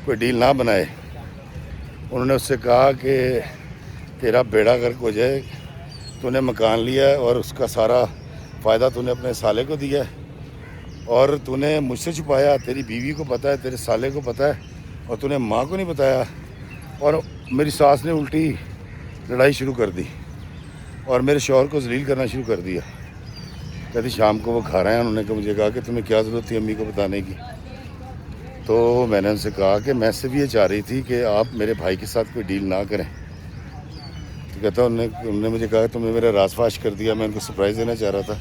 کوئی ڈیل نہ بنائے, انہوں نے اس سے کہا کہ تیرا بیڑا غرق ہو جائے, تو نے مکان لیا ہے اور اس کا سارا فائدہ تو نے اپنے سالے کو دیا ہے, اور تو نے مجھ سے چھپایا, تیری بیوی کو پتہ ہے, تیرے سالے کو پتہ ہے, اور تو نے ماں کو نہیں بتایا. اور میری ساس نے الٹی لڑائی شروع کر دی اور میرے شوہر کو ذلیل کرنا شروع کر دیا. کہتی شام کو وہ گھر آئے, انہوں نے مجھے کہا کہ تمہیں کیا ضرورت تھی امی کو بتانے کی. تو میں نے ان سے کہا کہ میں صرف یہ چاہ رہی تھی کہ آپ میرے بھائی کے ساتھ کوئی ڈیل نہ کریں. تو کہتا انہوں نے مجھے کہا کہ تم نے میرا راز فاش کر دیا, میں ان کو سرپرائز دینا چاہ رہا تھا,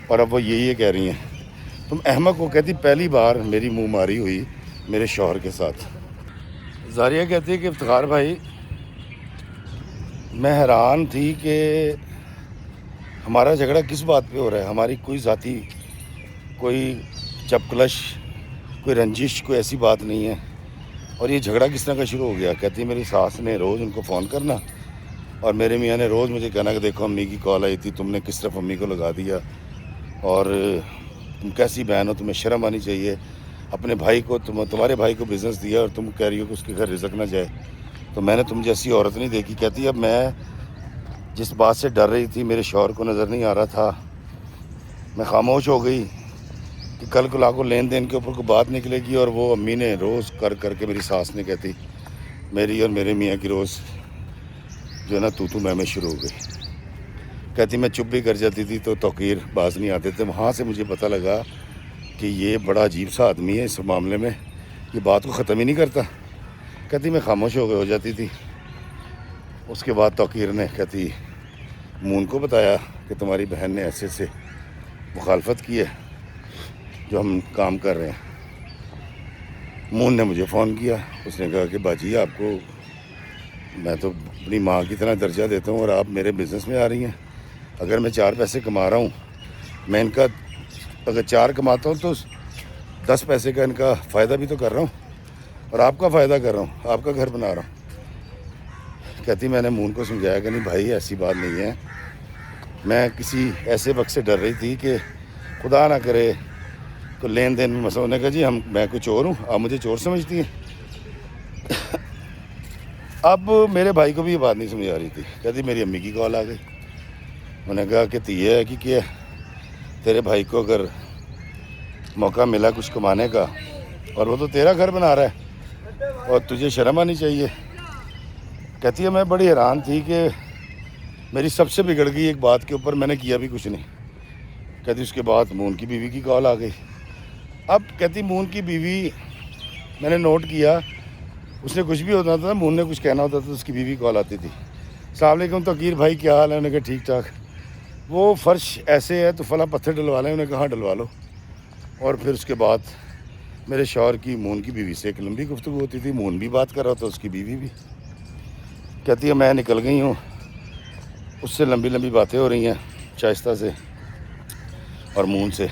اور اب وہ یہی کہہ رہی ہیں تم احمق کو. کہتی پہلی بار میری منہ ماری ہوئی میرے شوہر کے ساتھ. زاریہ کہتی ہے کہ افتخار بھائی میں حیران تھی کہ ہمارا جھگڑا کس بات پہ ہو رہا ہے, ہماری کوئی ذاتی کوئی چپکلش کوئی رنجش کوئی ایسی بات نہیں ہے, اور یہ جھگڑا کس طرح کا شروع ہو گیا. کہتی میری ساس نے روز ان کو فون کرنا اور میرے میاں نے روز مجھے کہنا کہ دیکھو امی کی کال آئی تھی, تم نے کس طرف امی کو لگا دیا, اور تم کیسی بہن ہو, تمہیں شرم آنی چاہیے. اپنے بھائی کو تمہارے بھائی کو بزنس دیا اور تم کہہ رہی ہو کہ اس کے گھر رزق نہ جائے, تو میں نے تم جیسی عورت نہیں دیکھی. کہتی اب میں جس بات سے ڈر رہی تھی میرے شوہر کو نظر نہیں آ رہا تھا, میں خاموش ہو گئی کہ کل کو لاکھوں لین دین کے اوپر کوئی بات نکلے گی. اور وہ امی نے روز کر کے میری ساس نے کہتی میری اور میرے میاں کی روز جو ہے نا تو میں شروع ہو گئی. کہتی میں چپ بھی کر جاتی تھی تو توقیر باز نہیں آتے تھے. وہاں سے مجھے پتہ لگا کہ یہ بڑا عجیب سا آدمی ہے اس معاملے میں, یہ بات کو ختم ہی نہیں کرتا. کہتی میں خاموش ہو جاتی تھی. اس کے بعد توقیر نے کہتی مون کو بتایا کہ تمہاری بہن نے ایسے سے مخالفت کی ہے جو ہم کام کر رہے ہیں. مون نے مجھے فون کیا. اس نے کہا کہ باجی آپ کو میں تو اپنی ماں کی طرح درجہ دیتا ہوں اور آپ میرے بزنس میں آ رہی ہیں. اگر میں 4 پیسے کما رہا ہوں, میں ان کا اگر 4 کماتا ہوں تو 10 پیسے کا ان کا فائدہ بھی تو کر رہا ہوں اور آپ کا فائدہ کر رہا ہوں, آپ کا گھر بنا رہا ہوں. کہتی میں نے مون کو سمجھایا کہ نہیں بھائی ایسی بات نہیں ہے, میں کسی ایسے وقت سے ڈر رہی تھی کہ خدا نہ کرے کوئی لین دین میں مسئلہ ہونے کا. جی میں کوئی چور ہوں, آپ مجھے چور سمجھتی ہیں. اب میرے بھائی کو بھی یہ بات نہیں سمجھ آ رہی تھی. کہتی میری امی کی کال آ گئی. انہوں نے کہا کہ یہ ہے کہ کیا تیرے بھائی کو اگر موقع ملا کچھ کمانے کا اور وہ تو تیرا گھر بنا رہا ہے اور تجھے شرم آنی چاہیے. کہتی ہے میں بڑی حیران تھی کہ میری سب سے بگڑ گئی ایک بات کے اوپر, میں نے کیا بھی کچھ نہیں. کہتی اس کے بعد مون کی بیوی کی کال آ گئی. اب کہتی مون کی بیوی میں نے نوٹ کیا, اس نے کچھ بھی ہوتا تھا, مون نے کچھ کہنا ہوتا تھا, اس کی بیوی کال آتی تھی. السلام علیکم توقیر بھائی کیا حال ہے؟ انہوں نے کہا ٹھیک ٹھاک. وہ فرش ایسے ہے تو فلاں پتھر ڈلوا لیں. انہوں نے کہا ہاں ڈلوا لو. اور پھر اس کے بعد میرے شوہر کی مون کی بیوی سے ایک لمبی گفتگو ہوتی تھی. مون بھی بات کر رہا تھا, اس کی بیوی بھی. کہتی ہے میں نکل گئی ہوں, اس سے لمبی لمبی باتیں ہو رہی ہیں شائستہ سے اور مون سے.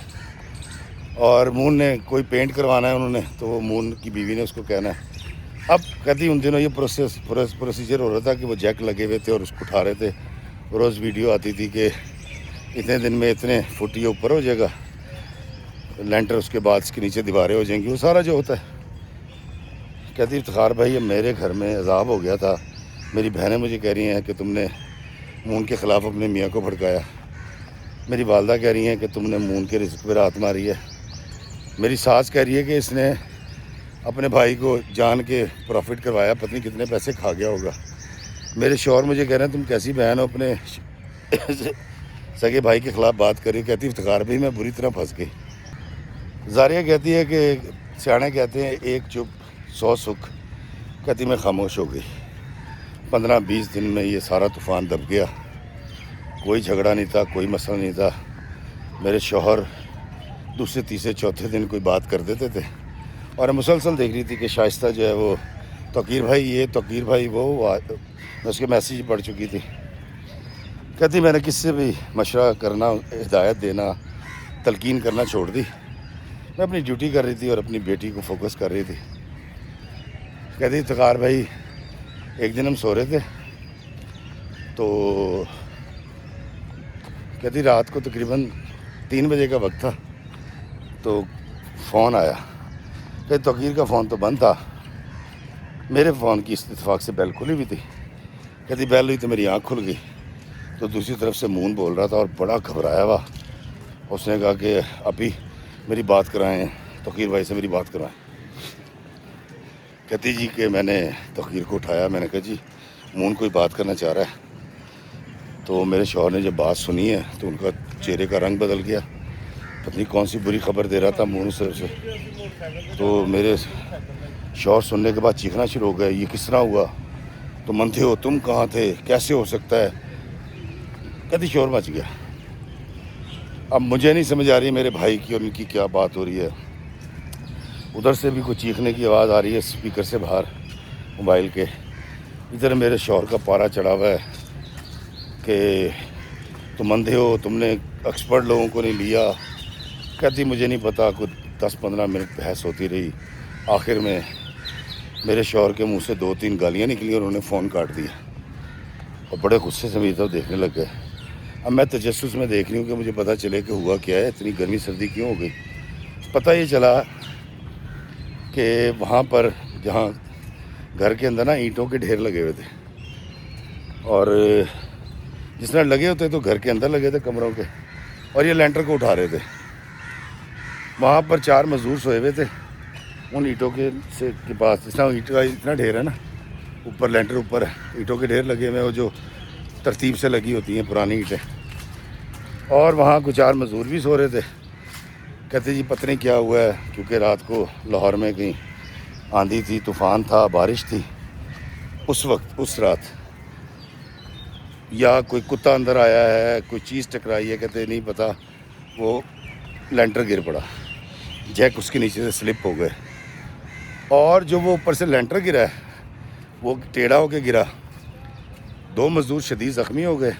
اور مون نے کوئی پینٹ کروانا ہے انہوں نے, تو وہ مون کی بیوی نے اس کو کہنا ہے. اب کہتی ان دنوں یہ پروسیجر ہو رہا تھا کہ وہ جیک لگے ہوئے تھے اور اس کو اٹھا رہے تھے. روز ویڈیو آتی تھی کہ اتنے دن میں اتنے فٹ یہ اوپر ہو جائے گا لینٹر, اس کے بعد اس کے نیچے دیواریں ہو جائیں گی, وہ سارا جو ہوتا ہے. کہتی افتخار بھائی یہ میرے گھر میں عذاب ہو گیا تھا. میری بہنیں مجھے کہہ رہی ہیں کہ تم نے مون کے خلاف اپنے میاں کو بھڑکایا. میری والدہ کہہ رہی ہیں کہ تم نے مون کے رزق پہ رات ماری ہے. میری ساس کہہ رہی ہے کہ اس نے اپنے بھائی کو جان کے پروفٹ کروایا, پتہ نہیں کتنے پیسے کھا گیا ہوگا. میرے شوہر مجھے کہہ رہے ہیں تم کیسی بہن ہو اپنے سگے بھائی کے خلاف بات کری. کہتی افتخار بھائی میں بری طرح پھنس گئی. زاریہ کہتی ہے کہ سیانے کہتے ہیں ایک چپ 100 سکھ. کہتی میں خاموش ہو گئی. 15-20 دن میں یہ سارا طوفان دب گیا. کوئی جھگڑا نہیں تھا, کوئی مسئلہ نہیں تھا. میرے شوہر دوسرے تیسرے چوتھے دن کوئی بات کر دیتے تھے اور مسلسل دیکھ رہی تھی کہ شائستہ جو ہے وہ توقیر بھائی یہ, توقیر بھائی وہ. میں اس کے میسیج پڑھ چکی تھی. کہتی میں نے کس سے بھی مشورہ کرنا, ہدایت دینا, تلقین کرنا چھوڑ دی. میں اپنی ڈیوٹی کر رہی تھی اور اپنی بیٹی کو فوکس کر رہی تھی. کہتی افتخار بھائی ایک دن ہم سو رہے تھے تو کہتی رات کو تقریباً 3 بجے کا وقت تھا تو فون آیا. کہتی توقیر کا فون تو بند تھا, میرے فون کی اتفاق سے بیل کھلی ہوئی تھی. کہتی بیل ہوئی تو میری آنکھ کھل گئی تو دوسری طرف سے مون بول رہا تھا اور بڑا گھبرایا ہوا. اس نے کہا کہ ابھی میری بات کرائیں, توقیر بھائی سے میری بات کرائیں. کہتی جی کہ میں نے توقیر کو اٹھایا. میں نے کہا جی مون کوئی بات کرنا چاہ رہا ہے. تو میرے شوہر نے جب بات سنی ہے تو ان کا چہرے کا رنگ بدل گیا. پتہ نہیں کون سی بری خبر دے رہا تھا مون اس طرف سے. تو میرے شوہر سننے کے بعد چیخنا شروع ہو گیا, یہ کس طرح ہوا, تم اندھے ہو, تم کہاں تھے, کیسے ہو سکتا ہے. کہتی شور مچ گیا. اب مجھے نہیں سمجھ آ رہی میرے بھائی کی اور ان کی کیا بات ہو رہی ہے. ادھر سے بھی کوئی چیخنے کی آواز آ رہی ہے اسپیکر سے باہر موبائل کے. ادھر میرے شوہر کا پارا چڑھا ہوا ہے کہ تم اندھے ہو, تم نے ایکسپرٹ لوگوں کو نہیں لیا. کہتی مجھے نہیں پتا, کچھ 10-15 منٹ بحث ہوتی رہی. آخر میں میرے شوہر کے منہ سے 2-3 گالیاں نکلی اور انہوں نے فون کاٹ دیا اور بڑے غصے سے میری طرف دیکھنے لگ گئے. اب میں تجسس میں دیکھ رہی ہوں کہ مجھے پتہ چلے کہ ہوا کیا ہے, اتنی گرمی سردی کیوں ہو گئی. پتہ یہ چلا کہ وہاں پر جہاں گھر کے اندر نا اینٹوں کے ڈھیر لگے ہوئے تھے اور جس طرح لگے ہوتے تو گھر کے اندر لگے تھے کمروں کے, اور یہ لینٹر کو اٹھا رہے تھے. وہاں پر 4 مزدور سوئے ہوئے تھے ان اینٹوں کے پاس. جس طرح اینٹ کا اتنا ڈھیر ہے نا, اوپر لینٹر اوپر ہے, اینٹوں کے ڈھیر لگے ہوئے وہ جو ترتیب سے لگی ہوتی ہیں پرانی اینٹیں, اور وہاں کچھ اور مزدور بھی سو رہے تھے. کہتے جی پتہ نہیں کیا ہوا ہے، کیونکہ رات کو لاہور میں کہیں آندھی تھی، طوفان تھا، بارش تھی. اس وقت اس رات یا کوئی کتا اندر آیا ہے، کوئی چیز ٹکرائی ہے، کہتے نہیں پتہ. وہ لینٹر گر پڑا، جیک اس کے نیچے سے سلپ ہو گئے، اور جو وہ اوپر سے لینٹر گرا ہے وہ ٹیڑھا ہو کے گرا. 2 مزدور شدید زخمی ہو گئے،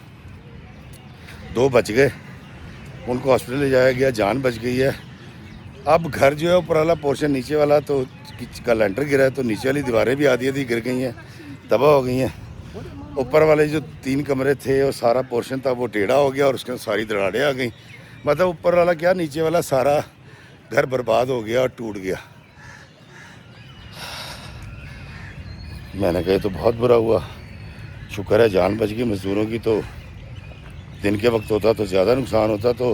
2 بچ گئے، ان کو ہاسپٹل لے جایا گیا، جان بچ گئی ہے. اب گھر جو ہے اوپر والا پورشن، نیچے والا تو کا لینٹر گرا ہے تو نیچے والی دیواریں بھی آدھی آدھی گر گئی ہیں، تباہ ہو گئی ہیں. اوپر والے جو 3 کمرے تھے اور سارا پورشن تھا وہ ٹیڑھا ہو گیا، اور اس کے اندر ساری دراڑیں آ گئیں. مطلب اوپر والا کیا، نیچے والا سارا گھر برباد ہو گیا اور ٹوٹ گیا. میں نے کہا یہ تو بہت برا ہوا، شکر ہے جان بچ گئی مزدوروں کی. تو دن کے وقت ہوتا تو زیادہ نقصان ہوتا. تو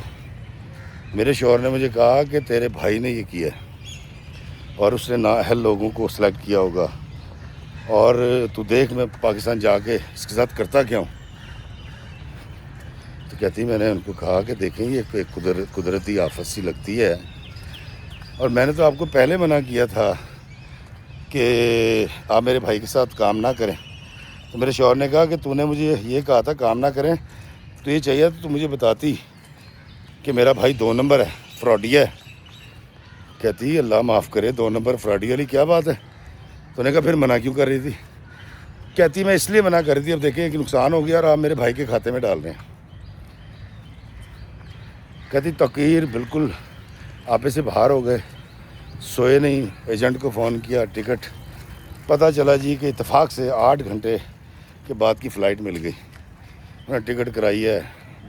میرے شوہر نے مجھے کہا کہ تیرے بھائی نے یہ کیا ہے اور اس نے نااہل لوگوں کو سلیکٹ کیا ہوگا، اور تو دیکھ میں پاکستان جا کے اس کے ساتھ کرتا کیا ہوں. تو کہتی میں نے ان کو کہا کہ دیکھیں یہ ایک قدرتی آفت سی لگتی ہے، اور میں نے تو آپ کو پہلے منع کیا تھا کہ آپ میرے بھائی کے ساتھ کام نہ کریں. تو میرے شوہر نے کہا کہ تو نے مجھے یہ کہا تھا کام نہ کریں، تو یہ چاہیے تو مجھے بتاتی کہ میرا بھائی 2 نمبر ہے، فراڈی ہے. کہتی اللہ معاف کرے، 2 نمبر فراڈی والی کیا بات ہے. تو نے کہا پھر منع کیوں کر رہی تھی. کہتی میں اس لیے منع کر رہی تھی، اب دیکھیں کہ نقصان ہو گیا اور آپ میرے بھائی کے کھاتے میں ڈال رہے ہیں. کہتی توقیر بالکل آپے سے باہر ہو گئے، سوئے نہیں. ایجنٹ کو فون کیا، ٹکٹ پتہ چلا جی کہ اتفاق سے 8 گھنٹے کے بعد کی فلائٹ مل گئی. انہوں نے ٹکٹ کرائی ہے،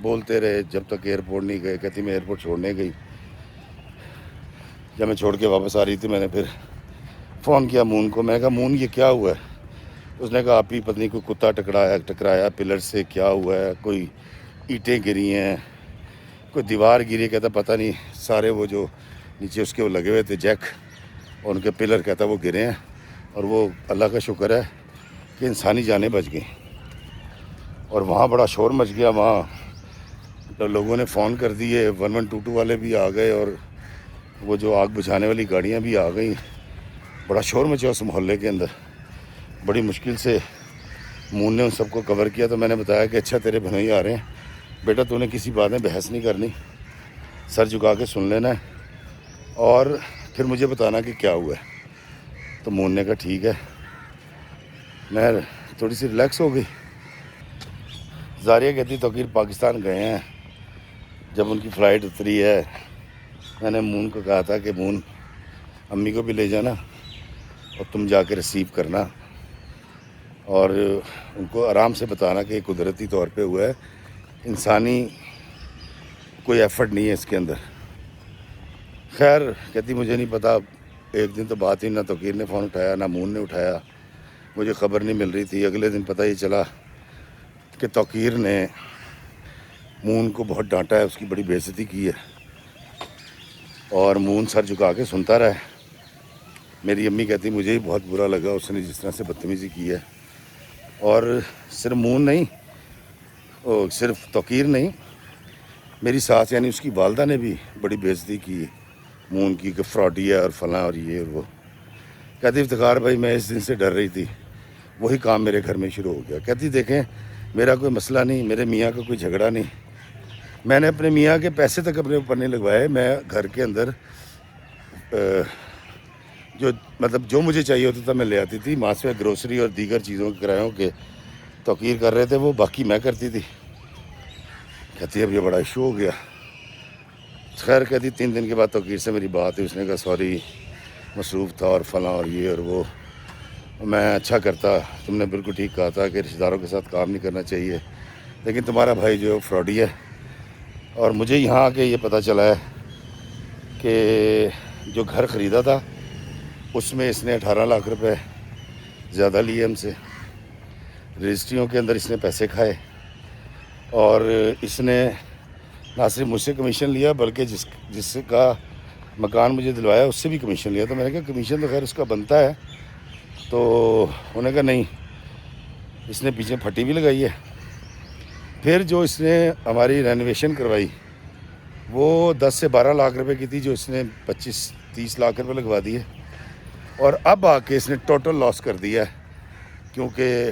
بولتے رہے جب تک ایئرپورٹ نہیں گئے. کہتی میں ایئرپورٹ چھوڑنے گئی، جب میں چھوڑ کے واپس آ رہی تھی میں نے پھر فون کیا مون کو. میں نے کہا مون یہ کیا ہوا ہے. اس نے کہا آپ ہی پتہ نہیں کوئی کتا ٹکرایا پلر سے، کیا ہوا ہے، کوئی اینٹیں گری ہیں، کوئی دیوار گری. کہتا پتہ نہیں، سارے وہ جو نیچے اس کے وہ لگے ہوئے تھے جیک اور ان کے پلر کہتا وہ گرے ہیں. اور وہ اللہ کا شکر ہے کہ انسانی جانیں بچ گئیں. اور وہاں بڑا شور مچ گیا، وہاں لوگوں نے فون کر دیے، 1122 والے بھی آ گئے اور وہ جو آگ بجھانے والی گاڑیاں بھی آ گئیں. بڑا شور مچا اس محلے کے اندر. بڑی مشکل سے مون نے ان سب کو کور کیا. تو میں نے بتایا کہ اچھا تیرے بھنوئی آ رہے ہیں بیٹا، تو نے کسی بات میں بحث نہیں کرنی، سر جھکا کے سن لینا ہے اور پھر مجھے بتانا کہ کیا ہوا ہے. تو مون نے کہا ٹھیک ہے. میں تھوڑی سی ریلیکس ہو گئی. زاریہ کہتی توقیر پاکستان گئے ہیں، جب ان کی فلائٹ اتری ہے میں نے مون کو کہا تھا کہ مون امی کو بھی لے جانا اور تم جا کے ریسیو کرنا اور ان کو آرام سے بتانا کہ یہ قدرتی طور پہ ہوا ہے، انسانی کوئی ایفرٹ نہیں ہے اس کے اندر. خیر کہتی مجھے نہیں پتا، ایک دن تو بات ہی نہ توقیر نے فون اٹھایا نہ مون نے اٹھایا، مجھے خبر نہیں مل رہی تھی. اگلے دن پتہ یہ چلا کہ توقیر نے مون کو بہت ڈانٹا ہے، اس کی بڑی بے عزتی کی ہے اور مون سر جھکا کے سنتا رہا. میری امی کہتی مجھے ہی بہت برا لگا اس نے جس طرح سے بدتمیزی کی ہے. اور صرف مون نہیں، صرف توقیر نہیں، میری ساس یعنی اس کی والدہ نے بھی بڑی بے عزتی کی مون کی کہ فراڈی ہے اور فلاں اور یہ اور وہ. کہتی افتخار بھائی میں اس دن سے ڈر رہی تھی، وہی کام میرے گھر میں شروع ہو گیا. کہتی دیکھیں میرا کوئی مسئلہ نہیں، میرے میاں کا کوئی جھگڑا نہیں، میں نے اپنے میاں کے پیسے تک اپنے اوپر نہیں لگوائے. میں گھر کے اندر جو مجھے چاہیے ہوتا تھا میں لے آتی تھی. ماں سے گروسری اور دیگر چیزوں کے کرایوں کے توقیر کر رہے تھے وہ، باقی میں کرتی تھی. کہتی اب یہ بڑا ایشو ہو گیا. خیر کہتی 3 دن کے بعد توقیر سے میری بات ہوئی. اس نے کہا سوری مصروف تھا اور فلاں اور یہ اور وہ. میں اچھا کرتا، تم نے بالکل ٹھیک کہا تھا کہ رشتہ داروں کے ساتھ کام نہیں کرنا چاہیے، لیکن تمہارا بھائی جو فراڈی ہے. اور مجھے یہاں آ کے یہ پتہ چلا ہے کہ جو گھر خریدا تھا اس میں اس نے 18 لاکھ روپے زیادہ لیے ہم سے. رجسٹریوں کے اندر اس نے پیسے کھائے اور اس نے نہ صرف مجھ سے کمیشن لیا بلکہ جس کا مکان مجھے دلوایا اس سے بھی کمیشن لیا. تو میں نے کہا کمیشن تو خیر اس کا بنتا ہے. تو انہوں نے کہا نہیں، اس نے پیچھے پھٹی بھی لگائی ہے. پھر جو اس نے ہماری رینویشن کروائی وہ 10 سے 12 لاکھ روپے کی تھی، جو اس نے 25-30 لاکھ روپے لگوا دیے، اور اب آ کے اس نے ٹوٹل لاس کر دیا ہے، کیونکہ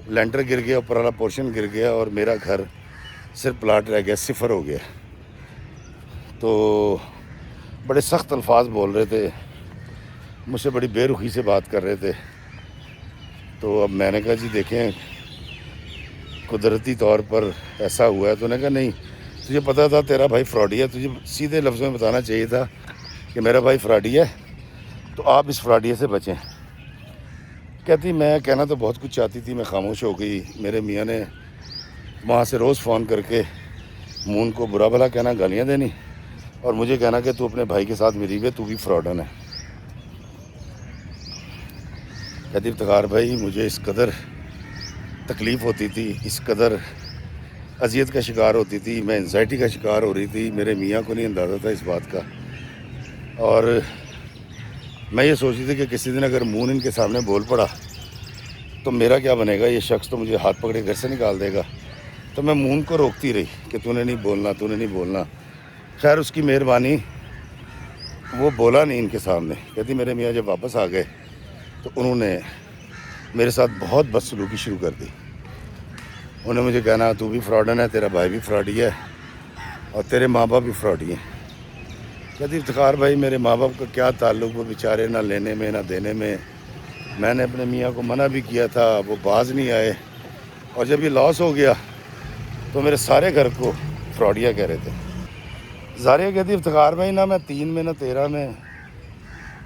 لینٹر گر گیا، اوپر والا پورشن گر گیا، اور میرا گھر صرف پلاٹ رہ گیا، صفر ہو گیا۔ تو بڑے سخت الفاظ بول رہے تھے، مجھ سے بڑی بے رخی سے بات کر رہے تھے۔ تو اب میں نے کہا جی دیکھیں قدرتی طور پر ایسا ہوا ہے۔ تو نے کہا نہیں، تجھے پتہ تھا تیرا بھائی فراڈی ہے، تجھے سیدھے لفظوں میں بتانا چاہیے تھا کہ میرا بھائی فراڈی ہے، تو آپ اس فراڈیے سے بچیں۔ کہتی میں کہنا تو بہت کچھ چاہتی تھی، میں خاموش ہو گئی۔ میرے میاں نے وہاں سے روز فون کر کے مون کو برا بھلا کہنا، گالیاں دینی، اور مجھے کہنا کہ تو اپنے بھائی کے ساتھ ملی ہوئی ہے، تو بھی فراڈن ہے۔ کہتی افتخار بھائی مجھے اس قدر تکلیف ہوتی تھی، اس قدر اذیت کا شکار ہوتی تھی، میں انزائٹی کا شکار ہو رہی تھی، میرے میاں کو نہیں اندازہ تھا اس بات کا، اور میں یہ سوچ رہی تھی کہ کسی دن اگر مون ان کے سامنے بول پڑا تو میرا کیا بنے گا، یہ شخص تو مجھے ہاتھ پکڑے گھر سے نکال دے گا۔ تو میں مون کو روکتی رہی کہ تو نے نہیں بولنا، تو نے نہیں بولنا۔ خیر اس کی مہربانی، وہ بولا نہیں ان کے سامنے۔ کہتی میرے میاں جب واپس آ گئے تو انہوں نے میرے ساتھ بہت بدسلوکی شروع کر دی۔ انہوں نے مجھے کہنا تو بھی فراڈن ہے، تیرا بھائی بھی فراڈی ہے، اور تیرے ماں باپ بھی فراڈی ہیں۔ کہتی افتخار بھائی میرے ماں باپ کا کیا تعلق، وہ بیچارے نہ لینے میں نہ دینے میں، میں نے اپنے میاں کو منع بھی کیا تھا، وہ باز نہیں آئے، اور جب یہ لاس ہو گیا تو میرے سارے گھر کو فراڈیا کہہ رہے تھے۔ زاریہ کہتی افتخار بھائی نہ میں 3 میں نہ 13 میں،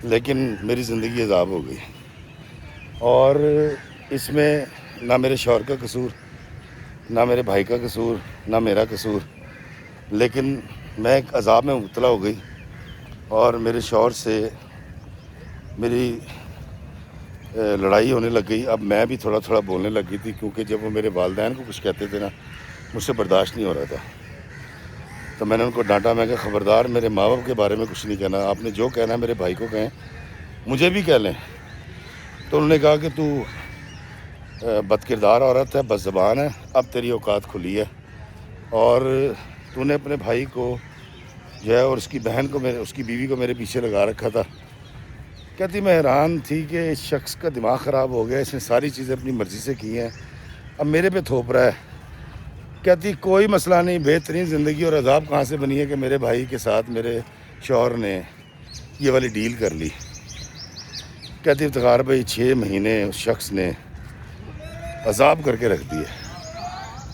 لیکن میری زندگی عذاب ہو گئی، اور اس میں نہ میرے شوہر کا قصور، نہ میرے بھائی کا قصور، نہ میرا قصور، لیکن میں ایک عذاب میں مبتلا ہو گئی، اور میرے شوہر سے میری لڑائی ہونے لگ گئی۔ اب میں بھی تھوڑا تھوڑا بولنے لگ گئی تھی، کیونکہ جب وہ میرے والدین کو کچھ کہتے تھے نا، مجھ سے برداشت نہیں ہو رہا تھا۔ تو میں نے ان کو ڈانٹا، میں کہا خبردار میرے ماں باپ کے بارے میں کچھ نہیں کہنا، آپ نے جو کہنا ہے میرے بھائی کو کہیں، مجھے بھی کہہ لیں۔ تو انہوں نے کہا کہ تو بد کردار عورت ہے، بد زبان ہے، اب تیری اوقات کھلی ہے، اور تو نے اپنے بھائی کو جو ہے اور اس کی بہن کو، اس کی بیوی کو میرے پیچھے لگا رکھا تھا۔ کہتی میں حیران تھی کہ اس شخص کا دماغ خراب ہو گیا، اس نے ساری چیزیں اپنی مرضی سے کی ہیں، اب میرے پہ تھوپ رہا ہے۔ کہتی کوئی مسئلہ نہیں، بہترین زندگی اور عذاب کہاں سے بنی ہے کہ میرے بھائی کے ساتھ میرے شوہر نے یہ والی ڈیل کر لی۔ کہتی افتخار بھائی 6 مہینے اس شخص نے عذاب کر کے رکھ دیے۔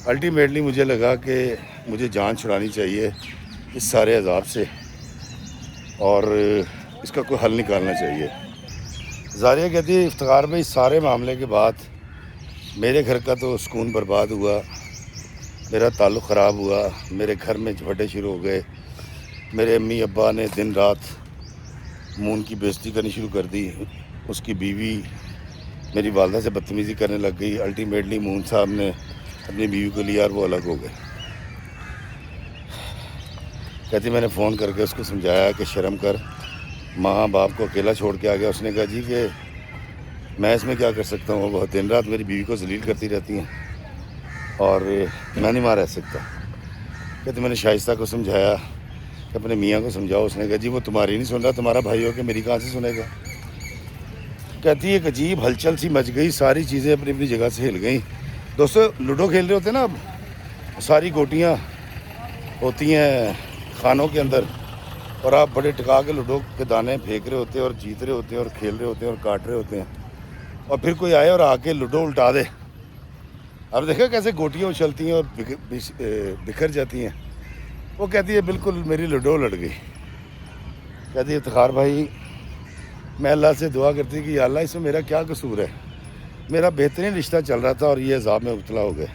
الٹیمیٹلی مجھے لگا کہ مجھے جان چھڑانی چاہیے اس سارے عذاب سے، اور اس کا کوئی حل نکالنا چاہیے۔ زاریہ کہتی ہے افتخار بھائی سارے معاملے کے بعد میرے گھر کا تو سکون برباد ہوا، میرا تعلق خراب ہوا، میرے گھر میں جھگڑے شروع ہو گئے، میرے امی ابا نے دن رات مون کی بے عزتی کرنی شروع کر دی، اس کی بیوی میری والدہ سے بدتمیزی کرنے لگ گئی، الٹیمیٹلی مون صاحب نے اپنی بیوی کو لیا اور وہ الگ ہو گئے۔ کہتی میں نے فون کر کے اس کو سمجھایا کہ شرم کر، ماں باپ کو اکیلا چھوڑ کے آ گیا۔ اس نے کہا جی کہ میں اس میں کیا کر سکتا ہوں، وہ دن رات میری بیوی کو ذلیل کرتی رہتی ہیں اور میں نہیں وہاں رہ سکتا۔ کہتے میں نے شائستہ کو سمجھایا کہ اپنے میاں کو سمجھاؤ۔ اس نے کہا جی وہ تمہاری نہیں سن رہا، تمہارا بھائی ہو کے میری کہاں سے سنے گا۔ کہتی ایک عجیب ہلچل سی مچ گئی، ساری چیزیں اپنی اپنی جگہ سے ہل گئیں۔ دوستو لوڈو کھیل رہے ہوتے ہیں نا، اب ساری گوٹیاں ہوتی ہیں خانوں کے اندر، اور آپ بڑے ٹکا کے لوڈو کے دانے پھینک رہے ہوتے ہیں اور جیت رہے ہوتے ہیں اور کھیل رہے ہوتے ہیں اور کاٹ رہے ہوتے ہیں، اور پھر کوئی آئے اور آ کے لوڈو الٹا دے۔ اب دیکھا کیسے گوٹیاں اچھلتی ہیں اور بکھر جاتی ہیں۔ وہ کہتی ہے بالکل میری لوڈو لڑ گئی۔ کہتی ہے افتخار بھائی میں اللہ سے دعا کرتی کہ یا اللہ اس میں میرا کیا قصور ہے، میرا بہترین رشتہ چل رہا تھا اور یہ عذاب میں مبتلا ہو گئے۔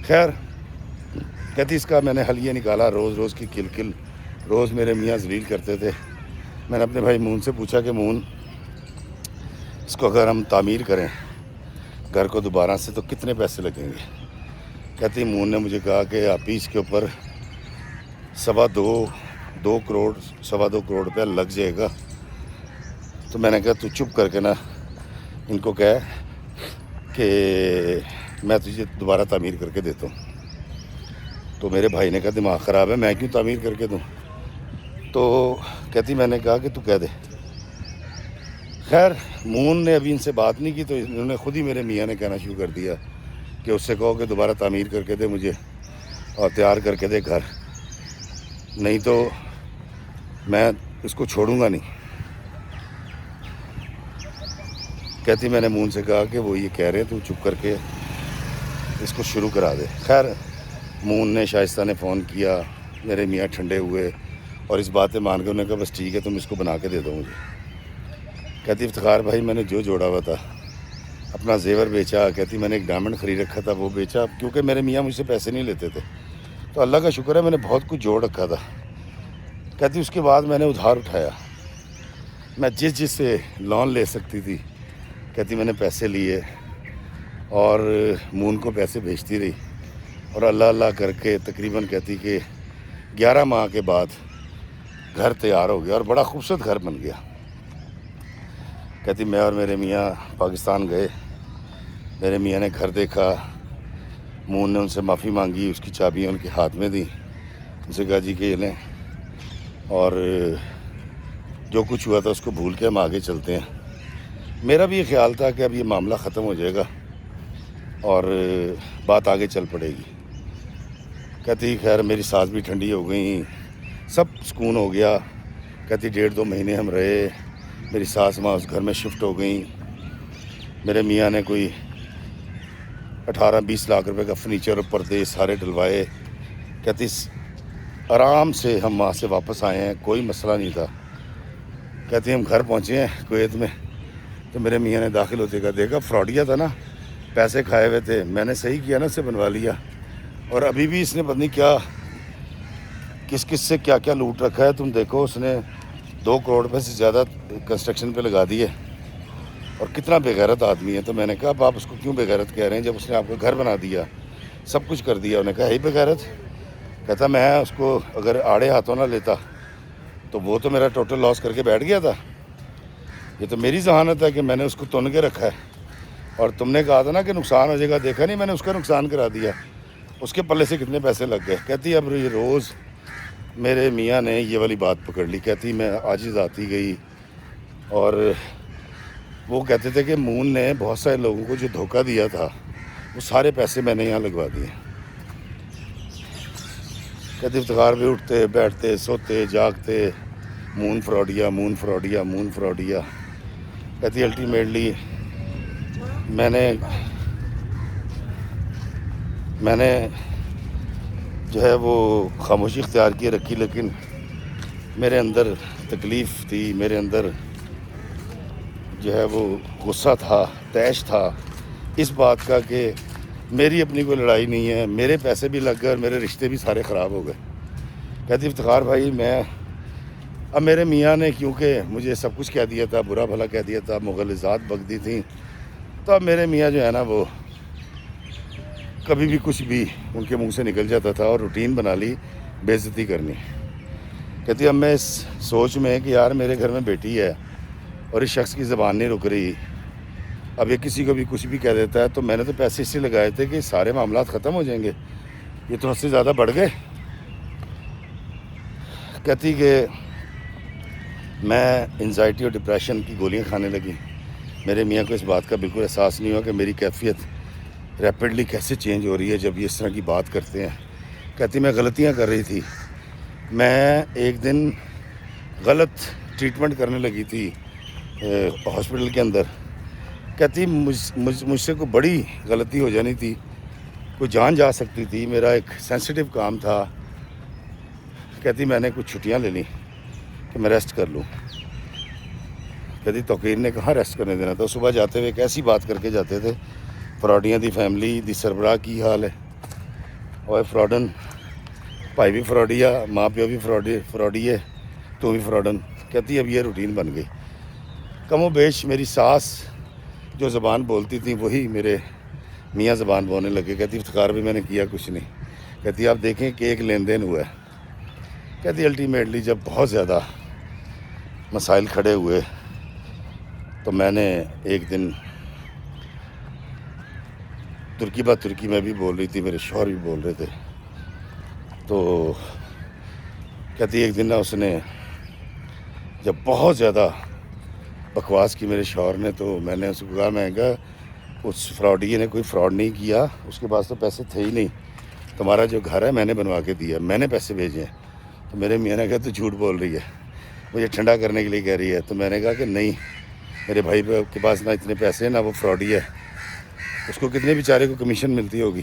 خیر کہتی اس کا میں نے حل یہ نکالا، روز روز کی کل روز میرے میاں ذلیل کرتے تھے۔ میں نے اپنے بھائی مون سے پوچھا کہ مون اس کو اگر ہم تعمیر کریں گھر کو دوبارہ سے تو کتنے پیسے لگیں گے۔ کہتی مون نے مجھے کہا کہ آپ ہی اس کے اوپر 2.25 کروڑ روپیہ لگ جائے گا۔ تو میں نے کہا تو چپ کر کے نا ان کو کہہ کہ میں تجھے دوبارہ تعمیر کر کے دیتا ہوں. تو میرے بھائی نے کہا دماغ خراب ہے، میں کیوں تعمیر کر کے دوں؟ تو کہتی میں نے کہا کہ تو کہہ دے. خیر مون نے ابھی ان سے بات نہیں کی تو انہوں نے خود ہی میرے میاں نے کہنا شروع کر دیا کہ اس سے کہو کہ دوبارہ تعمیر کر کے دے مجھے اور تیار کر کے دے گھر، نہیں تو میں اس کو چھوڑوں گا نہیں. کہتی میں نے مون سے کہا کہ وہ یہ کہہ رہے ہیں تو چپ کر کے اس کو شروع کرا دے. خیر مون نے شائستہ نے فون کیا، میرے میاں ٹھنڈے ہوئے اور اس بات پہ مان کے انہوں نے کہا بس ٹھیک ہے تم اس کو بنا کے دے دو مجھے. کہتی افتخار بھائی میں نے جو جوڑا ہوا تھا اپنا زیور بیچا، کہتی میں نے ایک ڈائمنڈ خرید رکھا تھا وہ بیچا، کیونکہ میرے میاں مجھ سے پیسے نہیں لیتے تھے تو اللہ کا شکر ہے میں نے بہت کچھ جوڑ رکھا تھا. کہتی اس کے بعد میں نے ادھار اٹھایا، میں جس سے لون لے سکتی تھی کہتی میں نے پیسے لیے اور مون کو پیسے بھیجتی رہی اور اللہ اللہ کر کے تقریباً کہتی کہ 11 ماہ کے بعد گھر تیار ہو گیا اور بڑا خوبصورت گھر بن گیا. کہتی میں اور میرے میاں پاکستان گئے، میرے میاں نے گھر دیکھا، مون نے ان سے معافی مانگی، اس کی چابیاں ان کے ہاتھ میں دی، ان سے کہا جی کہ یہ لیں اور جو کچھ ہوا تھا اس کو بھول کے ہم آگے چلتے ہیں. میرا بھی یہ خیال تھا کہ اب یہ معاملہ ختم ہو جائے گا اور بات آگے چل پڑے گی. کہتی خیر میری سانس بھی ٹھنڈی ہو گئی، سب سکون ہو گیا. کہتی 1.5-2 مہینے ہم رہے، میری ساس ماں اس گھر میں شفٹ ہو گئیں، میرے میاں نے کوئی 18-20 لاکھ روپے کا فرنیچر اور پردے سارے ڈلوائے. کہتی آرام سے ہم وہاں سے واپس آئے ہیں، کوئی مسئلہ نہیں تھا. کہتی ہم گھر پہنچے ہیں کویت میں تو میرے میاں نے داخل ہوتے کہا دیکھا فراڈیا تھا نا، پیسے کھائے ہوئے تھے، میں نے صحیح کیا نا اسے بنوا لیا اور ابھی بھی اس نے پتہ نہیں کیا کس سے کیا کیا لوٹ رکھا ہے. تم دیکھو اس نے 2 کروڑ روپے سے زیادہ کنسٹرکشن پہ لگا دیے اور کتنا بے غیرت آدمی ہے. تو میں نے کہا اب آپ اس کو کیوں بے غیرت کہہ رہے ہیں جب اس نے آپ کا گھر بنا دیا، سب کچھ کر دیا؟ انہوں نے کہا ہے ہی بے غیرت. کہتا میں اس کو اگر آڑے ہاتھوں نہ لیتا تو وہ تو میرا ٹوٹل لاس کر کے بیٹھ گیا تھا. یہ تو میری ذہانت ہے کہ میں نے اس کو تن کے رکھا ہے اور تم نے کہا تھا نا کہ نقصان ہو جائے گا، دیکھا نہیں میں نے اس کا نقصان کرا دیا، اس کے پلے سے کتنے پیسے لگ گئے. کہتی اب یہ روز میرے میاں نے یہ والی بات پکڑ لی. کہتی میں عاجز آتی گئی اور وہ کہتے تھے کہ مون نے بہت سارے لوگوں کو جو دھوکہ دیا تھا وہ سارے پیسے میں نے یہاں لگوا دیے. کہتی افتخار بھی اٹھتے بیٹھتے سوتے جاگتے مون فراڈیا مون فراڈیا مون فراڈیا. کہتی الٹیمیٹلی میں نے جو ہے وہ خاموشی اختیار کی رکھی، لیکن میرے اندر تکلیف تھی، میرے اندر جو ہے وہ غصہ تھا، طیش تھا اس بات کا کہ میری اپنی کوئی لڑائی نہیں ہے، میرے پیسے بھی لگ گئے اور میرے رشتے بھی سارے خراب ہو گئے. کہتی افتخار بھائی اب میرے میاں نے کیونکہ مجھے سب کچھ کہہ دیا تھا، برا بھلا کہہ دیا تھا، مغلظات بک دی تھیں، تو اب میرے میاں جو ہے نا وہ کبھی بھی کچھ بھی ان کے منہ سے نکل جاتا تھا اور روٹین بنا لی بے عزتی کرنی. کہتی اب میں اس سوچ میں کہ یار میرے گھر میں بیٹی ہے اور اس شخص کی زبان نہیں رک رہی، اب یہ کسی کو بھی کچھ بھی کہہ دیتا ہے، تو میں نے تو پیسے اس سے لگائے تھے کہ سارے معاملات ختم ہو جائیں گے، یہ تو حد سے زیادہ بڑھ گئے. کہتی کہ میں انزائٹی اور ڈپریشن کی گولیاں کھانے لگی. میرے میاں کو اس بات کا بالکل احساس نہیں ہوا کہ میری کیفیت ریپڈلی کیسے چینج ہو رہی ہے جب یہ اس طرح کی بات کرتے ہیں. کہتی میں غلطیاں کر رہی تھی، میں ایک دن غلط ٹریٹمنٹ کرنے لگی تھی ہاسپٹل کے اندر. کہتی مجھ سے کوئی بڑی غلطی ہو جانی تھی، کوئی جان جا سکتی تھی، میرا ایک سینسیٹیو کام تھا. کہتی میں نے کچھ چھٹیاں لے لیں کہ میں ریسٹ کر لوں. کہتی توقیر نے کہاں ریسٹ کرنے دینا تھا، صبح جاتے ہوئے ایک ایسی بات کر کے جاتے تھے فراڈیاں دی فیملی دی سربراہ کی حال ہے اور فراڈن بھائی بھی فراڈیا، ماں پیو بھی فراڈی ہے، تو بھی فراڈن. کہتی اب یہ روٹین بن گئی. کم و بیش میری ساس جو زبان بولتی تھیں وہی میرے میاں زبان بولنے لگے. کہتی افتخار بھی میں نے کیا کچھ نہیں. کہتی آپ دیکھیں کہ ایک لین دین ہوا ہے. کہتی الٹیمیٹلی جب بہت زیادہ مسائل کھڑے ہوئے تو میں نے ایک دن ترکی بات ترکی میں بھی بول رہی تھی، میرے شوہر بھی بول رہے تھے. تو کہتی ایک دن نا اس نے جب بہت زیادہ بکواس کی میرے شوہر نے، تو میں نے اس کو کہا، میں کہا اس فراڈی نے کوئی فراڈ نہیں کیا، اس کے پاس تو پیسے تھے ہی نہیں. تمہارا جو گھر ہے میں نے بنوا کے دیا، میں نے پیسے بھیجے ہیں. تو میرے میاں نے کہا تو جھوٹ بول رہی ہے، مجھے ٹھنڈا کرنے کے لیے کہہ رہی ہے. تو میں نے کہا کہ نہیں، میرے بھائی کے پاس نہ اتنے پیسے ہیں، نہ وہ فراڈی ہے، اس کو کتنے بیچارے کو کمیشن ملتی ہوگی.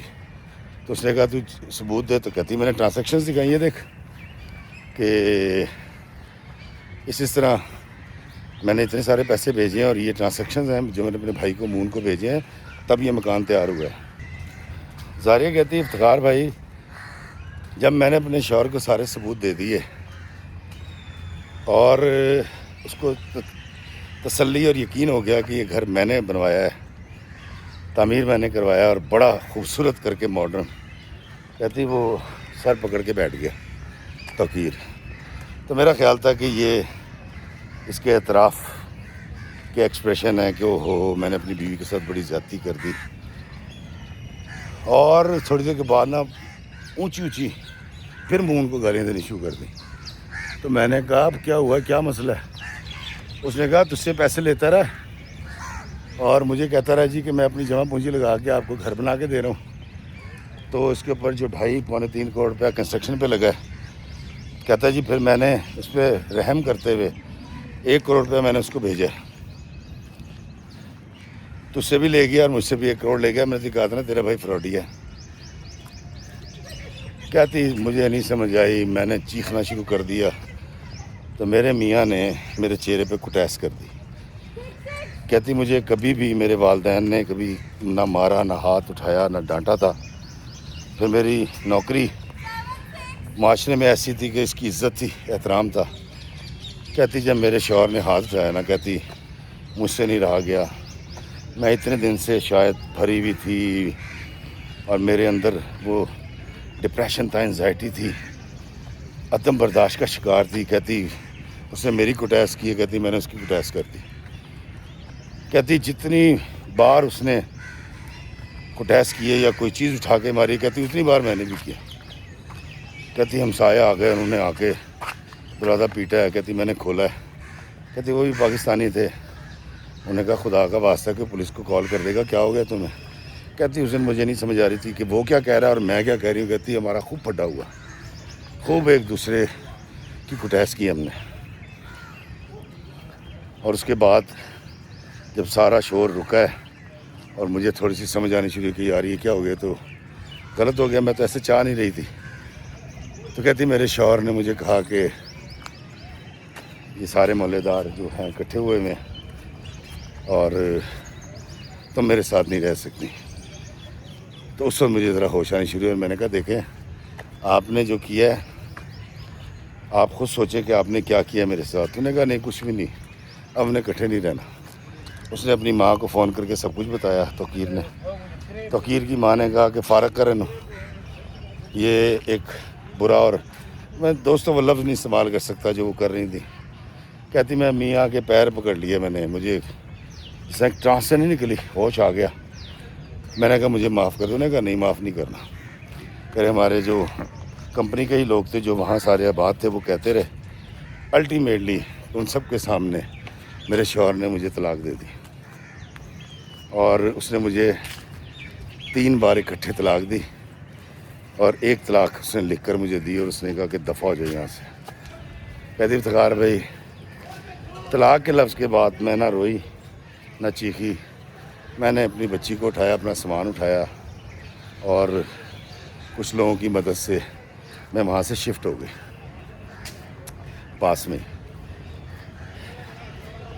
تو اس نے کہا تو ثبوت دے. تو کہتی میں نے ٹرانزیکشنز دکھائی ہیں، دیکھ کہ اس طرح میں نے اتنے سارے پیسے بھیجے ہیں، اور یہ ٹرانزیکشنز ہیں جو میں نے اپنے بھائی کو مون کو بھیجے ہیں، تب یہ مکان تیار ہوا ہے. زاریہ کہتی ہے افتخار بھائی، جب میں نے اپنے شوہر کو سارے ثبوت دے دیے اور اس کو تسلی اور یقین ہو گیا کہ یہ گھر میں نے بنوایا ہے، تعمیر میں نے کروایا اور بڑا خوبصورت کر کے ماڈرن، کہتی وہ سر پکڑ کے بیٹھ گیا توقیر. تو میرا خیال تھا کہ یہ اس کے اعتراف کے ایکسپریشن ہے کہ اوہو میں نے اپنی بیوی کے ساتھ بڑی زیادتی کر دی. اور تھوڑی دیر کے بعد نا اونچی اونچی پھر مون کو گالیاں دینی شروع کر دی. تو میں نے کہا اب کیا ہوا، کیا مسئلہ ہے؟ اس نے کہا تجھ سے پیسے لیتا رہا اور مجھے کہتا رہا جی کہ میں اپنی جمع پونجی لگا کے آپ کو گھر بنا کے دے رہا ہوں. تو اس کے اوپر جو 2.5-3 کروڑ روپیہ کنسٹرکشن پہ لگا ہے، کہتا جی پھر میں نے اس پہ رحم کرتے ہوئے 1 کروڑ روپیہ میں نے اس کو بھیجا. تجھ سے بھی لے گیا اور مجھ سے بھی 1 کروڑ لے گیا. میں نے کہا تھا نا تیرا بھائی فراڈی ہے. کہتی مجھے نہیں سمجھ آئی، میں نے چیخنا شروع کر دیا. تو میرے میاں نے میرے چہرے پہ کٹیس کر دی. کہتی مجھے کبھی بھی میرے والدین نے کبھی نہ مارا، نہ ہاتھ اٹھایا، نہ ڈانٹا تھا. پھر میری نوکری معاشرے میں ایسی تھی کہ اس کی عزت تھی، احترام تھا. کہتی جب میرے شوہر نے ہاتھ اٹھایا نا، کہتی مجھ سے نہیں رہا گیا. میں اتنے دن سے شاید بھری ہوئی تھی اور میرے اندر وہ ڈپریشن تھا، انزائٹی تھی، عدم برداشت کا شکار تھی. کہتی اس نے میری کٹیس کی ہے، کہتی میں نے اس کی کٹیس کر دی. کہتی جتنی بار اس نے کٹیس کی ہے یا کوئی چیز اٹھا کے ماری، کہتی اتنی بار میں نے بھی کیا. کہتی ہمسایہ آ گئے، انہوں نے آ کے دروازہ پیٹا ہے. کہتی میں نے کھولا ہے. کہتی وہ بھی پاکستانی تھے. انہوں نے کہا خدا کا واسطہ کہ پولیس کو کال کر دے گا، کیا ہو گیا تمہیں؟ کہتی اس دن مجھے نہیں سمجھ آ رہی تھی کہ وہ کیا کہہ رہا ہے اور میں کیا کہہ رہی ہوں. کہتی ہمارا خوب پھڈا ہوا، خوب ایک دوسرے کی کٹیس کی ہم نے. اور اس کے بعد جب سارا شور رکا ہے اور مجھے تھوڑی سی سمجھ آنی شروع کی یار یہ کیا ہو گیا، تو غلط ہو گیا، میں تو ایسے چاہ نہیں رہی تھی. تو کہتی میرے شوہر نے مجھے کہا کہ یہ سارے محلے دار جو ہیں اکٹھے ہوئے میں اور تم میرے ساتھ نہیں رہ سکتی. تو اس وقت مجھے ذرا ہوش آنی شروع ہوئی. اور میں نے کہا دیکھیں آپ نے جو کیا ہے آپ خود سوچیں کہ آپ نے کیا کیا میرے ساتھ. انہوں نے کہا نہیں کچھ بھی نہیں، اب ہم نے اکٹھے نہیں رہنا. اس نے اپنی ماں کو فون کر کے سب کچھ بتایا توقیر نے. توقیر کی ماں نے کہا کہ فارغ کرن، یہ ایک برا، اور میں دوستوں وہ لفظ نہیں استعمال کر سکتا جو وہ کر رہی تھی. کہتی میں میاں کے پیر پکڑ لیے میں نے، مجھے ٹرانس سے نہیں نکلی، ہوش آ گیا. میں نے کہا مجھے معاف کر دو. انہوں نے کہا نہیں معاف نہیں کرنا. کہ ہمارے جو کمپنی کے ہی لوگ تھے جو وہاں سارے آباد تھے، وہ کہتے رہے. الٹیمیٹلی ان سب کے سامنے میرے شوہر نے مجھے طلاق دے دی، اور اس نے مجھے 3 بار اکٹھے طلاق دی، اور 1 طلاق اس نے لکھ کر مجھے دی، اور اس نے کہا کہ دفع ہو جائے یہاں سے. کہتی افتخار بھائی طلاق کے لفظ کے بعد میں نہ روئی نہ چیخی. میں نے اپنی بچی کو اٹھایا، اپنا سامان اٹھایا، اور کچھ لوگوں کی مدد سے میں وہاں سے شفٹ ہو گئی پاس میں.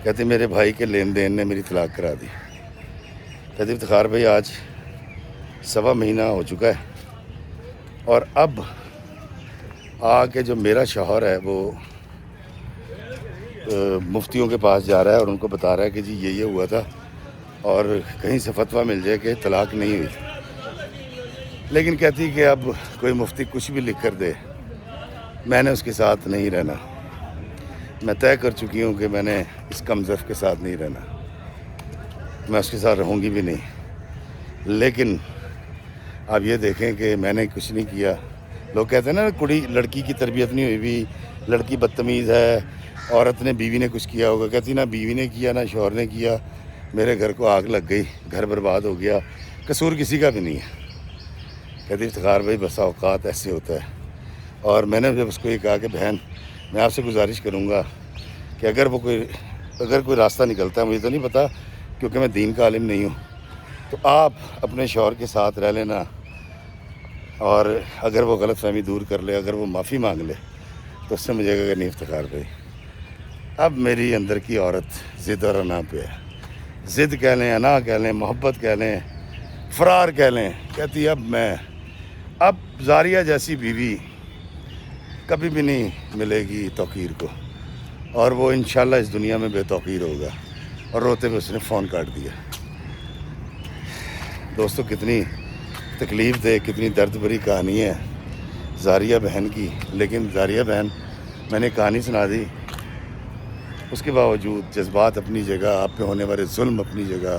کہتی میرے بھائی کے لین دین نے میری طلاق کرا دی. کہتی افتخار بھائی آج 1.25 مہینہ ہو چکا ہے، اور اب آ کے جو میرا شوہر ہے وہ مفتیوں کے پاس جا رہا ہے اور ان کو بتا رہا ہے کہ جی یہ ہوا تھا، اور کہیں سے فتویٰ مل جائے کہ طلاق نہیں ہوئی. لیکن کہتی کہ اب کوئی مفتی کچھ بھی لکھ کر دے، میں نے اس کے ساتھ نہیں رہنا. میں طے کر چکی ہوں کہ میں نے اس کمزف کے ساتھ نہیں رہنا، میں اس کے ساتھ رہوں گی بھی نہیں. لیکن آپ یہ دیکھیں کہ میں نے کچھ نہیں کیا. لوگ کہتے ہیں نا کڑی لڑکی کی تربیت نہیں ہوئی بھی, لڑکی بدتمیز ہے, عورت نے بیوی نے کچھ کیا ہوگا. کہتی نہ بیوی نے کیا نہ شوہر نے کیا, میرے گھر کو آگ لگ گئی, گھر برباد ہو گیا, قصور کسی کا بھی نہیں ہے. کہتی افتخار بھائی بسا اوقات ایسے ہوتا ہے. اور میں نے جب اس کو یہ کہا کہ بہن میں آپ سے گزارش کروں گا کہ اگر کوئی راستہ نکلتا ہے, مجھے تو نہیں پتہ کیونکہ میں دین کا عالم نہیں ہوں, تو آپ اپنے شوہر کے ساتھ رہ لینا, اور اگر وہ غلط فہمی دور کر لے, اگر وہ معافی مانگ لے تو اس سے مجھے کہا کہ نہیں افتخار بھائی اب میری اندر کی عورت ضد اور انا پہ ہے. ضد کہہ لیں, انا کہہ لیں, محبت کہہ لیں, فرار کہہ لیں. کہتی اب زاریہ جیسی بیوی کبھی بھی نہیں ملے گی توقیر کو, اور وہ انشاءاللہ اس دنیا میں بے توقیر ہوگا. اور روتے ہوئے اس نے فون کاٹ دیا. دوستو کتنی تکلیف دہ, کتنی درد بھری کہانی ہے زاریہ بہن کی. لیکن زاریہ بہن میں نے کہانی سنا دی, اس کے باوجود جذبات اپنی جگہ, آپ پہ ہونے والے ظلم اپنی جگہ,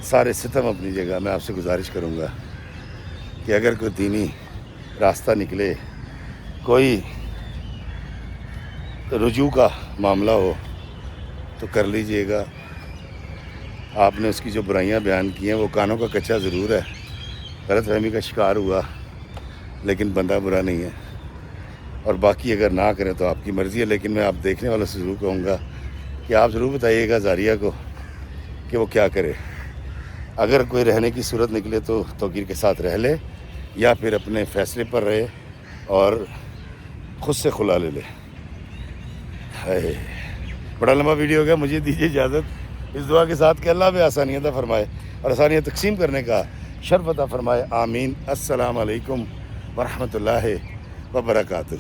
سارے ستم اپنی جگہ. میں آپ سے گزارش کروں گا کہ اگر کوئی دینی راستہ نکلے, کوئی رجوع کا معاملہ ہو تو کر لیجئے گا. آپ نے اس کی جو برائیاں بیان کی ہیں وہ کانوں کا کچا ضرور ہے, غلط فہمی کا شکار ہوا, لیکن بندہ برا نہیں ہے. اور باقی اگر نہ کریں تو آپ کی مرضی ہے. لیکن میں آپ دیکھنے والوں سے ضرور کہوں گا کہ آپ ضرور بتائیے گا زاریہ کو کہ وہ کیا کرے. اگر کوئی رہنے کی صورت نکلے تو توقیر کے ساتھ رہ لے, یا پھر اپنے فیصلے پر رہے اور خود سے خلا لے لے. بڑا لمبا ویڈیو ہو گیا, مجھے دیجیے اجازت اس دعا کے ساتھ کہ اللہ بھی آسانیاں عطا فرمائے اور آسانیاں تقسیم کرنے کا شرف عطا فرمائے. آمین. السلام علیکم ورحمۃ اللہ وبرکاتہ.